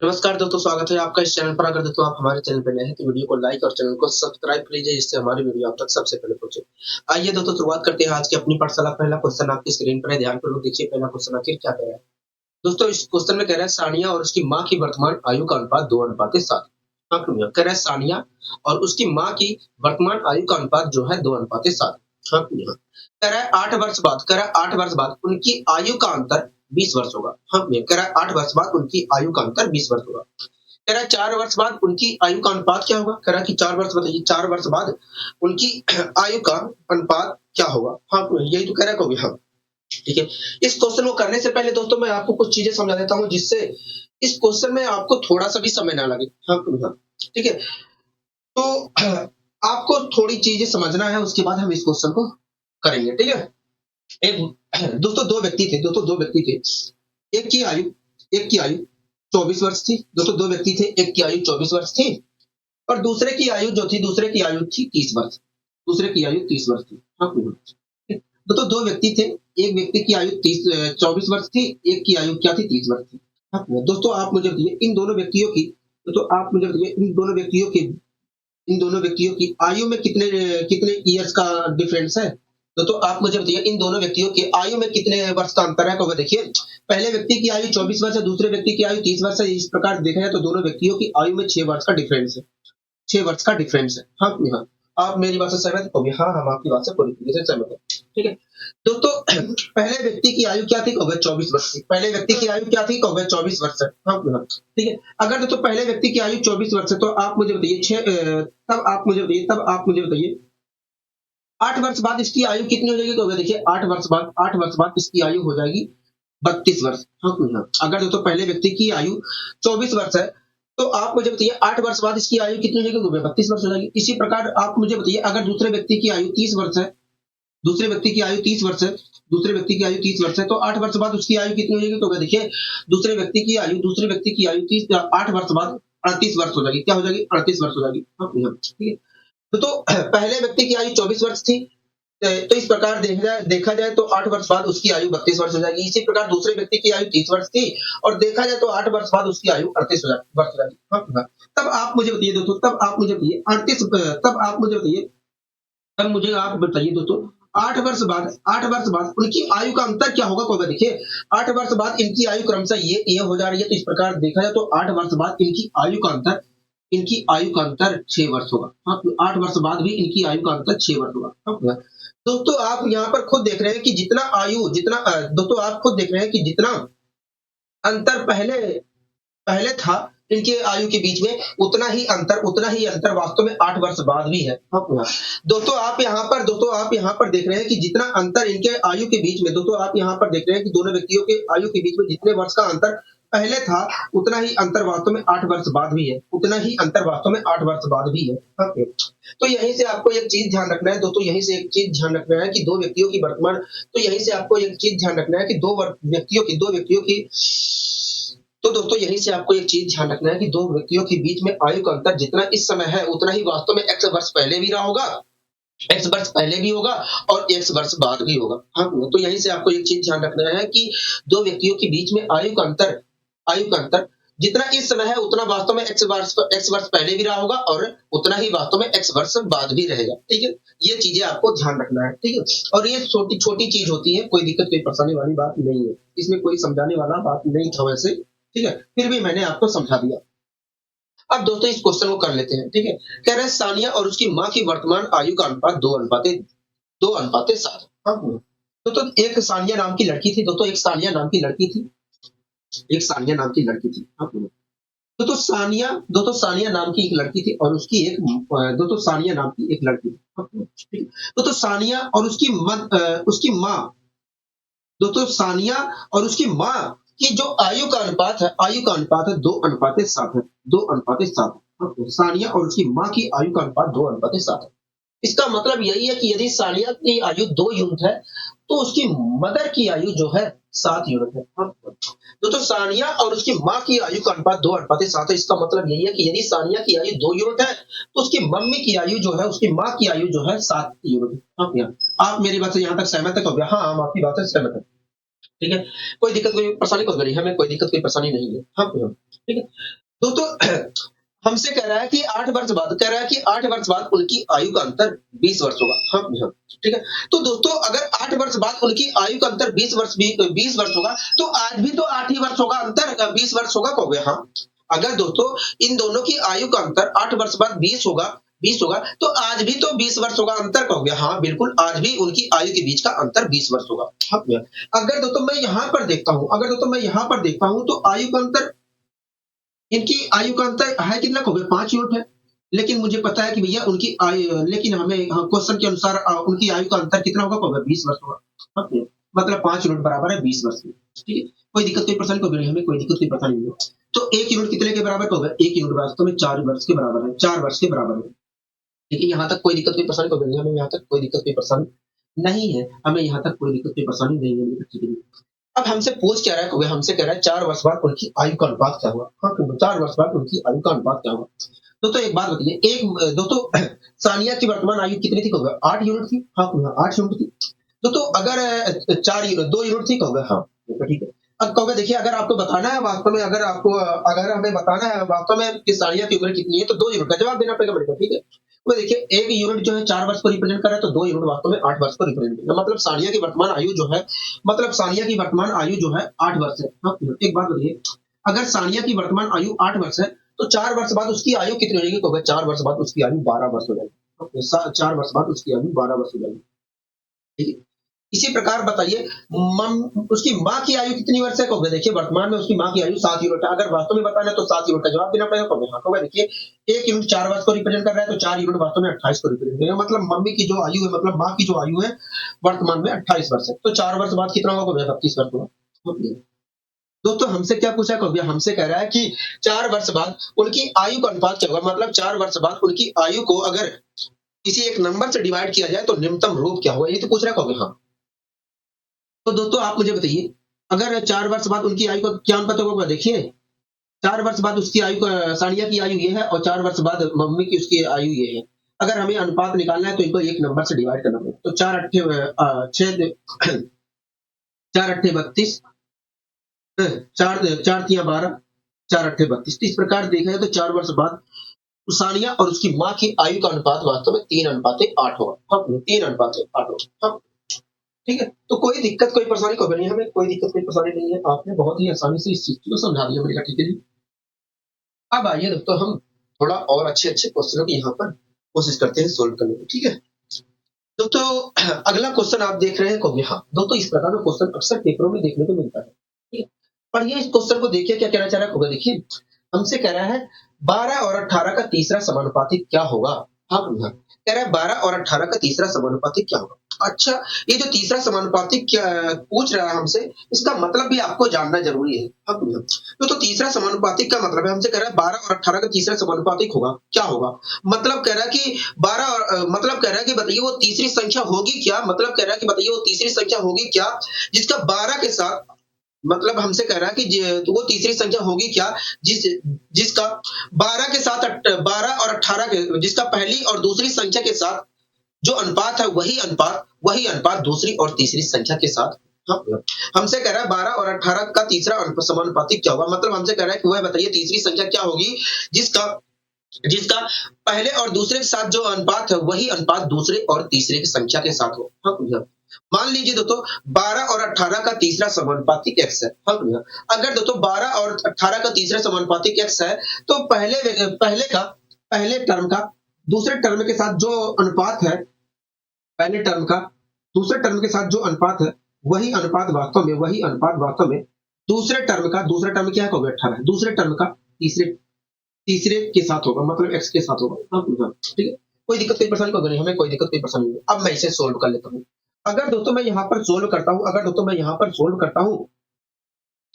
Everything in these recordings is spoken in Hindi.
नमस्कार दोस्तों, स्वागत है आपका इस चैनल पर। अगर दोस्तों आप हमारे चैनल पर नए हैं तो वीडियो को लाइक और चैनल को सब्सक्राइब कीजिए, जिससे हमारी वीडियो आप तक सबसे पहले पहुंचे। आइए दोस्तों, शुरुआत करते हैं आज की अपनी पाठशाला। पहला क्वेश्चन आपकी स्क्रीन पर है, ध्यानपूर्वक देखिए। पहला क्वेश्चन आखिर क्या कह रहा है दोस्तों? इस क्वेश्चन में कह रहा है सानिया और उसकी माँ की वर्तमान आयु का अनुपात 2:7। हाँ, क्यों? कह रहा है सानिया और उसकी माँ की वर्तमान आयु का अनुपात जो है 2:7। हाँ, क्यों? कह रहा है 8 वर्ष बाद, कह रहा है 8 वर्ष बाद उनकी आयु का अंतर 20 वर्ष होगा। हाँ, क्यों? कह रहा है 8 वर्ष बाद उनकी आयु का अंतर 20 वर्ष होगा। कह रहा है 4 वर्ष बाद उनकी आयु का अनुपात क्या होगा? कह रहा है कि 4 वर्ष बताइए, 4 वर्ष बाद उनकी आयु का अनुपात क्या होगा? हाँ, यही तो कह रहा है कहोगे। हाँ, ठीक है। इस क्वेश्चन को करने से पहले दोस्तों मैं आपको कुछ चीजें समझा देता हूँ, जिससे इस क्वेश्चन में आपको थोड़ा-सा भी समय ना लगे। हाँ, हाँ, ठीक है। तो आपको थोड़ी चीजें समझना है, उसके बाद हम इस क्वेश्चन को करेंगे, ठीक है? एक दोस्तों 2 व्यक्ति थे, दोस्तों 2 व्यक्ति थे। एक की आयु 24 वर्ष थी। दोस्तों 2 व्यक्ति थे, एक की आयु 24 वर्ष थी और दूसरे की आयु जो थी, दूसरे की आयु थी 30 वर्ष। दूसरे की आयु 30 वर्ष थी। हाँ, दोस्तों 2 व्यक्ति थे, एक व्यक्ति की आयु 24 वर्ष थी, एक की आयु क्या थी? 30 वर्ष थी। हाँ, दोस्तों आप मुझे बताइए इन दोनों व्यक्तियों की आयु में कितने कितने इयर्स का डिफरेंस है? तो आप मुझे बताइए इन दोनों व्यक्तियों की आयु में कितने वर्ष का अंतर है? तो देखिए, पहले व्यक्ति की आयु 24 वर्ष है, दूसरे व्यक्ति की आयु 30 वर्ष है। इस प्रकार देखा जाए तो दोनों व्यक्तियों की आयु में 6 वर्ष का डिफरेंस है। 6 वर्ष का डिफरेंस है। हाँ, हाँ। आप मेरी बात से सहमत हो? हाँ, हम आपकी बात से पूरी तरीके से सहमत हैं। ठीक है। दोस्तों पहले व्यक्ति की आयु क्या थी? कहोगे 24 वर्ष थी। पहले व्यक्ति की आयु क्या थी? कहोगे 24 वर्ष है। हाँ, हाँ। ठीक है। अगर दोस्तों पहले व्यक्ति की आयु 24 वर्ष है तो आप मुझे बताइए तब आप मुझे बताइए 8 वर्ष बाद इसकी आयु कितनी हो जाएगी? कहोगे देखिए 8 वर्ष बाद इसकी आयु हो जाएगी 32 वर्ष। हाँ, हाँ। अगर दोस्तों पहले व्यक्ति की आयु 24 वर्ष है तो आप मुझे बताइए 8 वर्ष बाद इसकी आयु कितनी हो जाएगी? तो 32 वर्ष हो जाएगी। इसी प्रकार आप मुझे बताइए अगर दूसरे व्यक्ति की आयु 30 वर्ष है, दूसरे व्यक्ति की आयु 30 वर्ष है, दूसरे व्यक्ति की आयु 30 वर्ष है तो 8 वर्ष बाद उसकी आयु कितनी हो जाएगी? तो देखिए दूसरे व्यक्ति की आयु 8 वर्ष बाद 38 वर्ष हो जाएगी। क्या हो जाएगी? 38 वर्ष हो जाएगी। हाँ, हाँ, ठीक है। तो पहले व्यक्ति की आयु 24 वर्ष थी। तो इस प्रकार देखा जाए तो 8 वर्ष बाद उसकी आयु 32 वर्ष हो जाएगी। इसी प्रकार दूसरे व्यक्ति की आयु 30 वर्ष थी और देखा जाए तो 8 वर्ष बाद उसकी आयु 38 वर्ष हो जाएगी। हाँ, हाँ। तब आप मुझे बताइए दोस्तों, आप बताइए दोस्तों 8 वर्ष बाद उनकी आयु का अंतर क्या होगा? कोई देखिए 8 वर्ष बाद इनकी आयु क्रमशः ये हो जा रही है। तो इस प्रकार देखा जाए तो 8 वर्ष बाद इनकी आयु का अंतर 6 वर्ष होगा। हाँ, 8 वर्ष बाद भी इनकी आयु का अंतर 6 वर्ष होगा। हाँ, दोस्तों आप यहाँ पर खुद देख रहे हैं कि दोस्तों आप खुद देख रहे हैं कि जितना अंतर पहले पहले था इनके आयु के बीच में, उतना ही अंतर वास्तव में 8 वर्ष बाद भी है। हाँ, हाँ। दोस्तों आप यहाँ पर देख रहे हैं कि जितना अंतर इनके आयु के बीच में, दोस्तों आप यहाँ पर देख रहे हैं कि दोनों व्यक्तियों के आयु के बीच में जितने वर्ष का अंतर पहले था, उतना ही अंतर वास्तव में 8 वर्ष बाद भी है। हाँ, हाँ। तो यहीं से आपको एक चीज ध्यान रखना है दोस्तों, कि दो व्यक्तियों की वर्तमान तो यहीं से आपको एक चीज ध्यान रखना है कि दो व्यक्तियों की तो दोस्तों यहीं से आपको एक चीज ध्यान रखना है कि दो व्यक्तियों के बीच में आयु का अंतर जितना इस समय है, उतना ही वास्तव में एक्स वर्ष पहले भी रहा होगा, एक्स वर्ष पहले भी होगा और एक्स वर्ष बाद भी होगा। हाँ, तो यहीं से आपको एक चीज ध्यान रखना है कि दो व्यक्तियों के बीच में आयु का अंतर जितना इस समय है, उतना वास्तव में एक्स वर्ष पहले भी रहा होगा और उतना ही वास्तव में एक्स वर्ष बाद भी रहेगा। ठीक है, ये चीजें आपको ध्यान रखना है। ठीक है, और ये छोटी छोटी चीज होती है, कोई दिक्कत कोई परेशानी वाली बात नहीं है, इसमें कोई समझाने वाला बात नहीं था वैसे। ठीक है, फिर भी मैंने आपको समझा दिया। अब दोस्तों इस क्वेश्चन को कर लेते हैं। ठीक है, कह रहे हैं सानिया और उसकी माँ की वर्तमान आयु का अनुपात 2:7। हाँ, तो एक सानिया नाम की लड़की थी। हाँ, दोस्तों सानिया नाम की एक लड़की थी और उसकी एक दोस्तों सानिया नाम की एक लड़की थी। हाँ, ठीक है। दोस्तों सानिया और उसकी माँ दोस्तों सानिया और उसकी माँ की जो आयु का अनुपात है 2:7 है। 2:7 है। सानिया और उसकी माँ की आयु का अनुपात 2:7 है। इसका मतलब यही है कि यदि सानिया की आयु 2 यूनिट है तो उसकी मदर की आयु जो है 7 यूनिट है। हाँ, तो सानिया और उसकी माँ की आयु का अनुपात 2:7 है। इसका मतलब यही है कि यदि सानिया की आयु 2 यूनिट है तो उसकी मम्मी की आयु जो है, उसकी माँ की आयु जो है 7 यूनिट है। हाँ, आप मेरी बात से यहाँ तक सहमत है? तो हाँ, हम आपकी बात से सहमत है। ठीक है, कोई दिक्कत कोई परेशानी कुछ नहीं, हमें कोई दिक्कत कोई परेशानी नहीं है। हाँ, ठीक है। दोस्तों हमसे कह रहा है कि 8 वर्ष बाद कह रहा है कि 8 वर्ष बाद उनकी आयु का अंतर 20 वर्ष होगा। हाँ, हाँ, ठीक है। तो दोस्तों अगर 8 वर्ष बाद उनकी आयु का अंतर 20 वर्ष होगा, तो आज भी तो 8 ही वर्ष होगा अंतर 20 वर्ष होगा कहोगे हाँ। अगर दोस्तों इन दोनों की आयु का अंतर 8 वर्ष बाद 20 होगा, तो आज भी तो 20 वर्ष होगा अंतर कहोगे हाँ, बिल्कुल आज भी उनकी आयु के बीच का अंतर 20 वर्ष होगा। हाँ, अगर दोस्तों मैं यहाँ पर देखता हूँ तो आयु का अंतर इनकी आयु का अंतर है कितना कहोगे 5 यूनिट है। लेकिन मुझे पता है कि भैया उनकी आयु लेकिन हमें क्वेश्चन के अनुसार उनकी आयु का अंतर कितना होगा कहोगे 20 वर्ष होगा। हाँ, मतलब 5 यूनिट बराबर है 20 वर्ष में। ठीक है, कोई दिक्कत कोई परेशानी कहोगे नहीं, हमें कोई दिक्कत कोई परेशानी नहीं है। तो 1 यूनिट कितने के बराबर कहोगे 1 यूनिट वास्तव में 4 वर्ष के बराबर है, 4 वर्ष के बराबर है। ठीक है, यहाँ तक कोई दिक्कत कोई परेशानी कहोगे नहीं, हमें यहाँ तक कोई दिक्कत कोई परेशानी नहीं है, हमें यहाँ तक कोई दिक्कत कोई परेशानी नहीं है मेरे बच्चे के लिए। अब हमसे पूछ क्या रहा है, हमसे कह रहा है 4 वर्ष बाद उनकी आयु का अनुपात क्या हुआ। हाँ, 4 वर्ष बाद उनकी आयु का अनुपात क्या हुआ। तो एक बात बताइए, एक दोस्तों सानिया की वर्तमान आयु कितनी थी कहोगे 8 यूनिट थी। हाँ, 8 यूनिट थी। तो अगर 4 यूनिट 2 यूनिट थी कहोगे हाँ, ठीक है। अब कहोगे देखिए अगर आपको बताना है वास्तव में अगर हमें बताना है वास्तव में कि सानिया की उम्र कितनी है तो 2 यूनिट का जवाब देना पड़ेगा मेरे को। ठीक है, तो देखिए 1 यूनिट जो है 4 वर्ष को रिप्रेजेंट कर रहा है, तो 2 यूनिट वास्तव में 8 वर्ष को रिप्रेजेंट कर रहा है। मतलब सानिया की वर्तमान आयु जो है 8 वर्ष है। हाँ, एक बात बताइए, अगर सानिया की वर्तमान आयु 8 वर्ष है, तो 4 वर्ष बाद उसकी आयु कितनी हो जाएगी कहोगे 4 वर्ष बाद उसकी आयु 12 वर्ष हो जाएगी। 4 वर्ष बाद उसकी आयु 12 वर्ष हो जाएगी। ठीक है, इसी प्रकार बताइए उसकी माँ की आयु कितनी वर्ष है कहोगे देखिए वर्तमान में उसकी माँ की आयु 7 यूनिट है। अगर वास्तव में बताना है तो 7 यूनिट का जवाब देना पड़ेगा कहोगे हाँ। कहोगे देखिए 1 यूनिट 4 वर्ष को रिप्रेजेंट कर रहा है, तो 4 यूनिट वास्तव में 28 को रिप्रेजेंट करेगा। मतलब मम्मी की जो आयु है मतलब माँ की जो आयु है वर्तमान में 28 वर्ष है, तो 4 वर्ष बाद कितना होगा 32 वर्ष होगा। दोस्तों हमसे क्या पूछा कहोगे, हमसे कह रहा है कि 4 वर्ष बाद उनकी आयु का अनुपात क्या होगा। मतलब 4 वर्ष बाद उनकी आयु को अगर किसी एक नंबर से डिवाइड किया जाए तो निम्नतम रूप क्या होगा, ये तो पूछ रहा है कहोगे हाँ। तो दोस्तों आप मुझे बताइए, अगर 4 वर्ष बाद उनकी आयु का क्या अनुपात होगा। देखिए 4 वर्ष बाद उसकी आयु का सानिया की आयु ये है और 4 वर्ष बाद मम्मी की उसकी आयु ये है। अगर हमें अनुपात निकालना है तो इनको एक नंबर से डिवाइड करना पड़ेगा। तो 4 अट्ठे 4 अट्ठे 32, 4 तिया 12, 4 अट्ठे 32। तो इस प्रकार देखा जाए तो 4 वर्ष बाद सानिया और उसकी माँ की आयु का अनुपात वास्तव में 3:8 होगा। हाँ, 3:8 होगा। हाँ, ठीक है, तो कोई दिक्कत कोई परेशानी कभी नहीं, हमें कोई दिक्कत कोई परेशानी नहीं है। आपने बहुत ही आसानी से इस चीज को समझा दिया मैंने कहा ठीक है जी। अब आइए दोस्तों हम थोड़ा और अच्छे अच्छे क्वेश्चनों की यहाँ पर कोशिश करते हैं सोल्व करने की। ठीक है दोस्तों, अगला क्वेश्चन आप देख रहे हैं कहोगे हाँ। दोस्तों इस प्रकार का क्वेश्चन अक्सर पेपरों में देखने को मिलता है। ठीक है, पढ़िए इस क्वेश्चन को देखिए क्या कहना चाह रहा है कहोगे। देखिए हमसे कह रहा है 12 और 18 का तीसरा समानुपातिक क्या होगा। हाँ, कह रहा है 12 और 18 का तीसरा समानुपातिक क्या होगा। अच्छा, ये जो तीसरा समानुपातिक क्या पूछ रहा है हमसे, इसका मतलब भी आपको जानना जरूरी है। हाँ, तो तीसरा समानुपातिक का मतलब है हमसे कह रहा है 12 और 18 का तीसरा समानुपातिक होगा क्या होगा। मतलब कह रहा है कि 12 और मतलब कह रहा है कि बताइए वो तीसरी संख्या होगी क्या। मतलब कह रहा है कि बताइए वो तीसरी संख्या होगी क्या जिसका 12 के साथ मतलब हमसे कह रहा है कि तो वो तीसरी संख्या होगी क्या जिसका 12 के साथ 12 और 18 के जिसका पहली और दूसरी संख्या के साथ जो अनुपात है वही अनुपात दूसरी और तीसरी संख्या के साथ। हाँ, हमसे कह रहा है 12 और 18 का तीसरा समानुपातिक क्या होगा। मतलब हमसे कह रहा है कि वह बताइए तीसरी संख्या क्या होगी जिसका जिसका पहले और दूसरे के साथ जो अनुपात है वही अनुपात दूसरे और तीसरे की संख्या के साथ हो। हाँ, मान लीजिए दोस्तों 12 और 18 का तीसरा समानुपातिक x है। हाँ, अगर दोस्तों 12 और 18 का तीसरा समानुपातिक x है तो पहले टर्म का दूसरे टर्म के साथ जो अनुपात है पहले टर्म का दूसरे टर्म के साथ जो अनुपात है वही अनुपात वास्तव में दूसरा टर्म क्या है 18 दूसरे टर्म का तीसरे के साथ होगा, मतलब x के साथ होगा। हाँ, ठीक है, कोई दिक्कत कोई परेशानी को नहीं, हमें कोई दिक्कत कोई परेशानी नहीं। अब मैं इसे सोल्व कर लेता हूँ। अगर दोस्तों मैं यहाँ पर सोल्व करता हूँ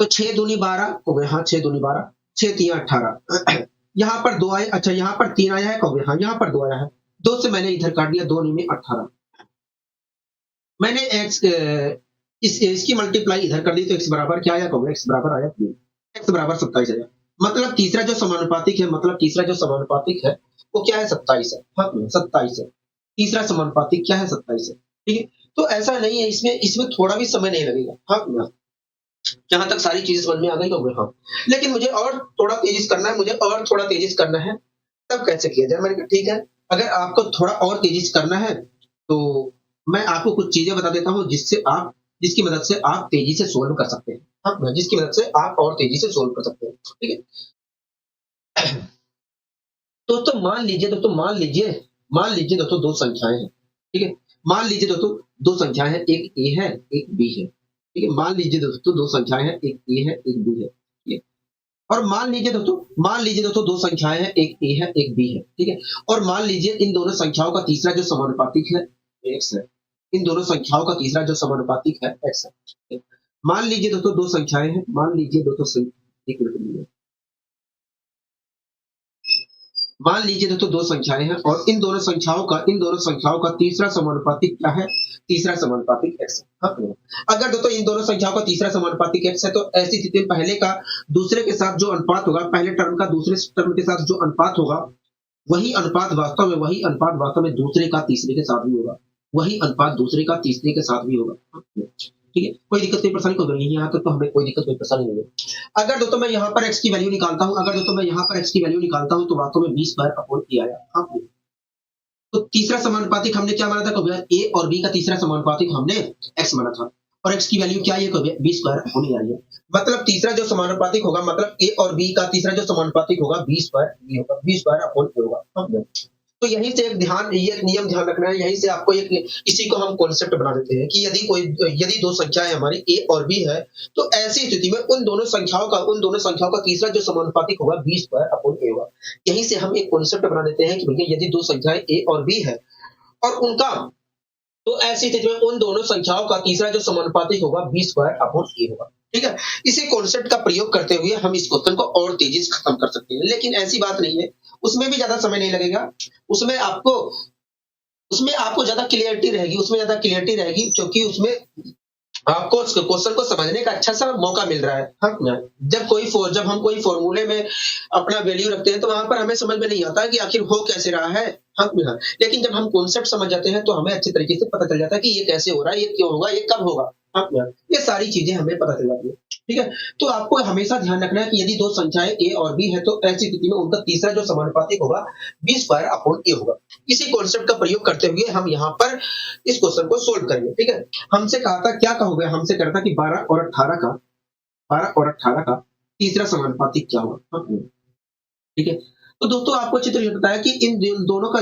तो 6 दूनी 12 हो गए। हाँ, 6 दूनी 12, 6 तिया 18। यहाँ पर 2 आए, अच्छा यहाँ पर 3 आया है कहोगे हाँ, यहाँ पर 2 आया है, 2 से मैंने इधर काट दिया, 2 में 18। मैंने इसकी मल्टीप्लाई इधर कर दी तो x बराबर क्या आया कहोगे, x बराबर आया 3, x बराबर 27 आया। मतलब तीसरा जो समानुपातिक है वो क्या है 27 है। हाँ, 27 है, तीसरा समानुपातिक क्या है 27 है। ठीक है, तो ऐसा नहीं है, इसमें थोड़ा भी समय नहीं लगेगा। हाँ, यहाँ तक सारी चीजें समझ में आ गई होंगी, हाँ। लेकिन मुझे और थोड़ा तेजी से करना है, मुझे और थोड़ा तेजी से करना है, तब कैसे किया जाए? मैंने कहा ठीक है, अगर आपको थोड़ा और तेजी से करना है, तो मैं आपको कुछ चीजें बता देता हूँ जिसकी मदद से आप तेजी से सोल्व कर सकते हैं। हाँ, जिसकी मदद से आप और तेजी से सोल्व कर सकते हैं। ठीक है? दोस्तों दो संख्याएँ हैं, ठीक है? मान लीजिए दोस्तों 2 संख्याएँ हैं, एक ए है, एक बी है, ठीक है? मान लीजिए दोस्तों 2 संख्याएँ हैं, एक ए है, एक बी है, ठीक है? और मान लीजिए दोस्तों 2 संख्याएँ हैं, एक ए है, एक बी है, ठीक है? और मान लीजिए इन दोनों संख्याओं का तीसरा जो समानुपातिक है, एक्स है। इन दोनों संख्याओं का तीसरा जो समानुपातिक है, एक्स है। ठीक है? मान लीजिए दोस्तों 2 संख्याएँ हैं, मान लीजिए दोस्तों सं एक मिनट रुकिए। मान लीजिए दोस्तों 2 संख्याएँ हैं और इन दोनों संख्याओं का तीसरा समानुपातिक क्या है? तीसरा समानुपातिक x है। हाँ, तो अगर दोस्तों इन दोनों संख्याओं का तीसरा समानुपातिक x है, तो ऐसी स्थिति में पहले का दूसरे के साथ जो अनुपात होगा, पहले टर्म का दूसरे टर्म के साथ जो अनुपात होगा, वही अनुपात वास्तव में दूसरे का तीसरे के साथ भी होगा। वही अनुपात दूसरे का तीसरे के साथ भी होगा। हाँ, ठीक है? कोई दिक्कत, कोई परेशानी कोई नहीं है, यहाँ तक तो हमें कोई दिक्कत, कोई परेशानी नहीं है। अगर दोस्तों मैं यहाँ पर x की वैल्यू निकालता हूँ, वास्तव में b स्क्वायर अपॉन a आया। हाँ, तो तीसरा समानुपातिक हमने क्या माना था? कब ए और बी का तीसरा समानुपातिक हमने x माना था, और x की वैल्यू क्या है? कब बी स्क्वायर अपॉन a आई है। मतलब तीसरा जो समानुपातिक होगा, मतलब ए और बी का तीसरा जो समानुपातिक होगा, बी स्क्वायर अपॉन a होगा। हाँ, तो यहीं से एक नियम ध्यान रखना है, यहीं से आपको एक इसी को हम कॉन्सेप्ट बना देते हैं कि यदि दो संख्याएं हमारी ए और बी है, तो ऐसी स्थिति में उन दोनों संख्याओं का तीसरा जो समानुपातिक होगा, बी स्क्वायर अपॉन ए होगा। यहीं से हम एक कॉन्सेप्ट बना देते हैं कि भैया यदि दो संख्याएं ए और बी है और उनका तो ऐसी स्थिति में उन दोनों संख्याओं का तीसरा जो समानुपातिक होगा, बी स्क्वायर अपॉन ए होगा। ठीक है? इसी कॉन्सेप्ट का प्रयोग करते हुए हम इस क्वेश्चन को और तेजी से खत्म कर सकते हैं, लेकिन ऐसी बात नहीं है, उसमें भी ज्यादा समय नहीं लगेगा। उसमें आपको उसमें ज्यादा क्लियरिटी रहेगी, क्योंकि उसमें आपको उस क्वेश्चन को समझने का अच्छा सा मौका मिल रहा है। हाँ, जब हम कोई फॉर्मूले में अपना वैल्यू रखते हैं, तो वहां पर हमें समझ में नहीं आता कि आखिर हो कैसे रहा है। हाँ, हाँ। लेकिन जब हम कॉन्सेप्ट समझ जाते हैं, तो हमें अच्छे तरीके से पता चल जाता है कि ये कैसे हो रहा है, ये क्यों होगा, ये कब होगा। हाँ, हाँ। ये सारी चीजें हमें पता चल जाती है। ठीक है? तो आपको हमेशा ध्यान रखना है कि यदि दो संख्याएं ए और बी है, तो ऐसी स्थिति में उनका तीसरा जो समानुपातिक होगा, बी स्क्वायर अपॉन ए होगा। इसी कॉन्सेप्ट का प्रयोग करते हुए हम यहाँ पर इस क्वेश्चन को सोल्व करेंगे। ठीक है? हमसे कहा था, क्या कहोगे? हमसे कहा था कि 12 और 18 का तीसरा समानुपातिक क्या होगा। हाँ, ठीक है? तो दोस्तों आपको अच्छी तरह से पता है कि इन दोनों का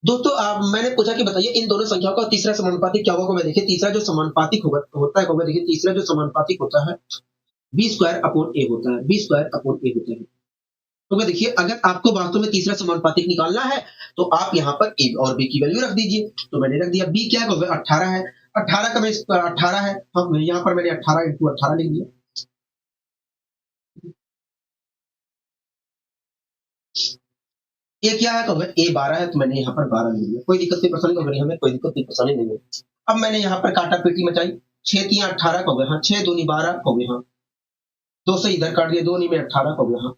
दोस्तों आप मैंने पूछा कि बताइए इन दोनों संख्याओं का तीसरा समानुपातिक क्या होगा? देखिए तीसरा जो समानुपातिक होता है, देखिए तीसरा जो समानुपातिक होता है, बी स्क्वायर अपॉन ए होता है। बी स्क्वायर अपॉन ए होता है। तो मैं देखिए, अगर आपको वास्तव में तीसरा समानुपातिक निकालना है, तो आप यहाँ पर ए और बी की वैल्यू रख दीजिए। तो मैंने रख दिया, बी क्या है? 18 है। 18 का मैं 18 है, हाँ, यहाँ पर मैंने 18 इंटू 18 लिख दिया। ये क्या है? ए 12 है, तो मैंने यहाँ पर 12 लिख दिया। कोई दिक्कत, कोई परेशानी हो गई हमें? कोई दिक्कत, कोई परेशानी नहीं है। अब मैंने यहाँ पर काटा पीटी मचाई, 6 तिया 18 हो गए, हाँ, 6 दूनी 12 हो गए, हाँ, 2 से इधर काट दिया, 2 नी में 18 हो गया, हाँ,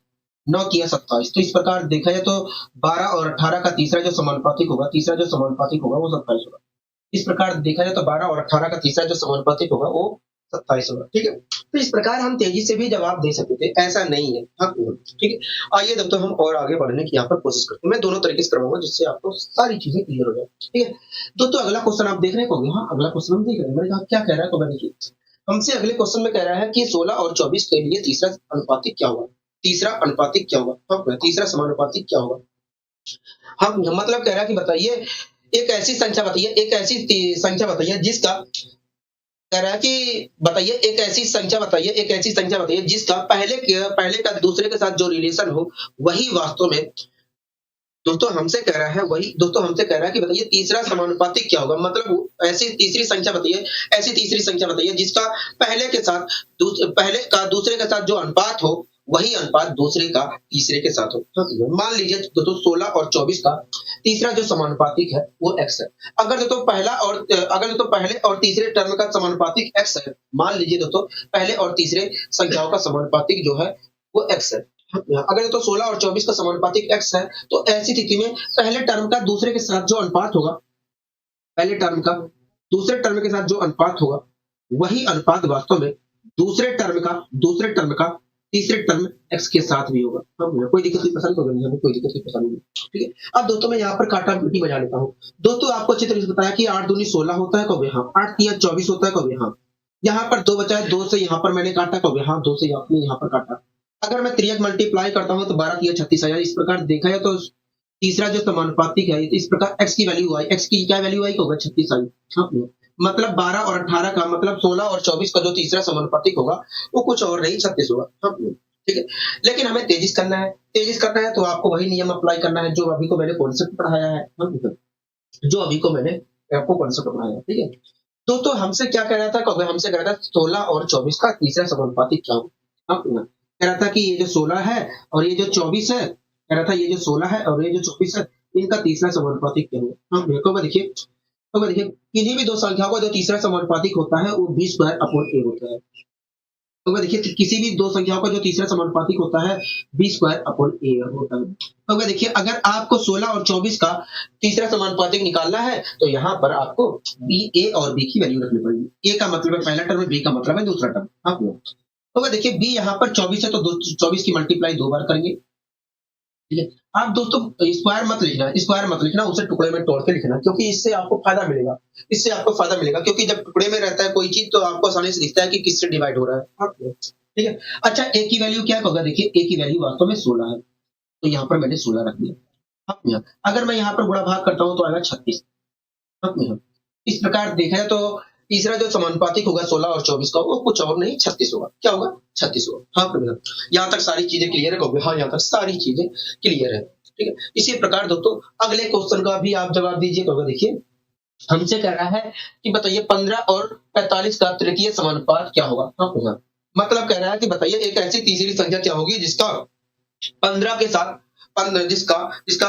9 तिया 27। तो इस प्रकार देखा जाए तो 12 और 18 का तीसरा जो समानुपातिक होगा वो 27 होगा। इस प्रकार देखा जाए तो 12 और 18 का तीसरा जो समानुपातिक होगा वो 27 होगा। ठीक है? तो इस प्रकार हम तेजी से भी जवाब दे सकते थे, ऐसा नहीं है। हाँ, ठीक है? आइए दोस्तों हम और आगे बढ़ने की यहाँ पर कोशिश करते हैं। मैं दोनों तरीके से करवाऊंगा, जिससे आपको सारी चीजें क्लियर हो जाए। ठीक है? दोस्तों अगला क्वेश्चन आप देख रहे होंगे। हाँ, अगला क्वेश्चन हम देख रहे हैं। मैंने कहा क्या कह रहा है, तो देखिए हमसे अगले क्वेश्चन में कह रहा है कि 16 और 24 के लिए तीसरा अनुपातिक क्या होगा? तीसरा अनुपातिक क्या होगा? हाँ, तीसरा समानुपातिक क्या होगा? हम मतलब कह रहा है कि बताइए एक ऐसी संख्या बताइए जिसका कह रहा है कि बताइए एक ऐसी संख्या बताइए जिसका पहले का दूसरे के साथ जो रिलेशन हो, वही वास्तव में दोस्तों हमसे कह रहा है कि बताइए तीसरा समानुपातिक क्या होगा? मतलब ऐसी तीसरी संख्या बताइए जिसका पहले का दूसरे के साथ जो अनुपात हो, वही अनुपात दूसरे का तीसरे के साथ हो। तो मान लीजिए दोस्तों 16 और 24 का तीसरा जो समानुपातिक है वो x है। अगर दोस्तों पहले और तीसरे टर्म का समानुपातिक x है, मान लीजिए दोस्तों पहले और तीसरे संख्याओं का समानुपातिक जो है वो x है। अगर तो 16 और 24 का समानुपातिक x है, तो ऐसी स्थिति में पहले टर्म का दूसरे के साथ जो अनुपात होगा, पहले टर्म का दूसरे टर्म के साथ जो अनुपात होगा, वही अनुपात वास्तव में दूसरे टर्म का तीसरे टर्म x के साथ भी होगा। कोई दिक्कत नहीं, पसंद होगा नहीं, हमें कोई दिक्कत नहीं, पसंद नहीं। ठीक है, अब दोस्तों मैं यहाँ पर काटा बेटी बजा लेता हूँ। दोस्तों आपको अच्छी तरह से बताया कि 8 दूनी 16 होता है, कब हाँ, 8 तिया 24 होता है, कब हाँ। यहाँ पर 2 बचा है, 2 से यहाँ पर मैंने काटा, कब हाँ, 2 से आपने यहाँ पर काटा। अगर मैं त्रियक मल्टीप्लाई करता हूँ तो 12 तिया 36 आया। इस प्रकार देखा जाए तो तीसरा जो समानुपातिक है, इस प्रकार x की वैल्यू आई, x की क्या वैल्यू आई, होगा 36 आई। हाँ, मतलब 12 और 18 का मतलब 16 और 24 का जो तीसरा समानुपातिक होगा वो कुछ और नहीं 36 होगा। हाँ, ठीक है, लेकिन हमें तेजिस करना है तो आपको वही नियम अप्लाई करना है जो अभी को मैंने कॉन्सेप्ट पढ़ाया है। हाँ, जो अभी को मैंने आपको कॉन्सेप्ट पढ़ाया है। ठीक है, तो हमसे क्या कह रहा था, कब हमसे कह रहा था 16 और 24 का तीसरा समानुपातिक क्या होगा। हाँ, कह रहा था कि ये जो 16 है और ये जो 24 है, कह रहा था ये जो 16 है और ये जो 24 है, इनका तीसरा समानुपातिक क्या होगा। हाँ, देखिए किन्हीं भी दो संख्याओं का जो तीसरा समानुपातिक होता है वो b स्क्वायर अपॉन a होता है। तो वह देखिए किसी भी दो संख्याओं का जो तीसरा समानुपातिक होता है b स्क्वायर अपॉन a होता है। तो वह देखिए अगर आपको 16 और 24 का तीसरा समानुपातिक निकालना है तो यहाँ पर आपको b, a और b की वैल्यू रखनी पड़ेगी। a का मतलब है पहला टर्म, b का मतलब है दूसरा टर्म। आपको तो वह देखिए b यहाँ पर 24 है तो 24 की मल्टीप्लाई 2 बार करेंगे। ठीक है, आप दोस्तों स्क्वायर मत लिखना, उसे टुकड़े में तोड़ के लिखना, क्योंकि इससे आपको फायदा मिलेगा। क्योंकि जब टुकड़े में रहता है कोई चीज तो आपको आसानी से दिखता है कि किससे डिवाइड हो रहा है। हाँ, ठीक है। अच्छा, ए की वैल्यू क्या होगा, देखिए ए की वैल्यू वास्तव में 16 है, तो यहाँ पर मैंने 16 रख दिया। हाँ, अगर मैं यहाँ पर गुणा भाग करता हूँ तो आएगा 36। हाँ, इस प्रकार देखा जाए तो तीसरा जो समानुपातिक होगा 16 और 24 का वो कुछ और नहीं 36 होगा। क्या होगा, 36 होगा। हाँ, यहाँ तक सारी चीजें क्लियर है। हाँ, यहाँ तक सारी चीजें क्लियर है। ठीक है, इसी प्रकार दोस्तों अगले क्वेश्चन का भी आप जवाब दीजिए। तो देखिए हमसे कह रहा है कि बताइए 15 और 45 का तृतीय समानुपात क्या होगा। हाँ, मतलब कह रहा है कि बताइए एक ऐसी तीसरी संख्या क्या होगी जिसका 15 के साथ जिसका जिसका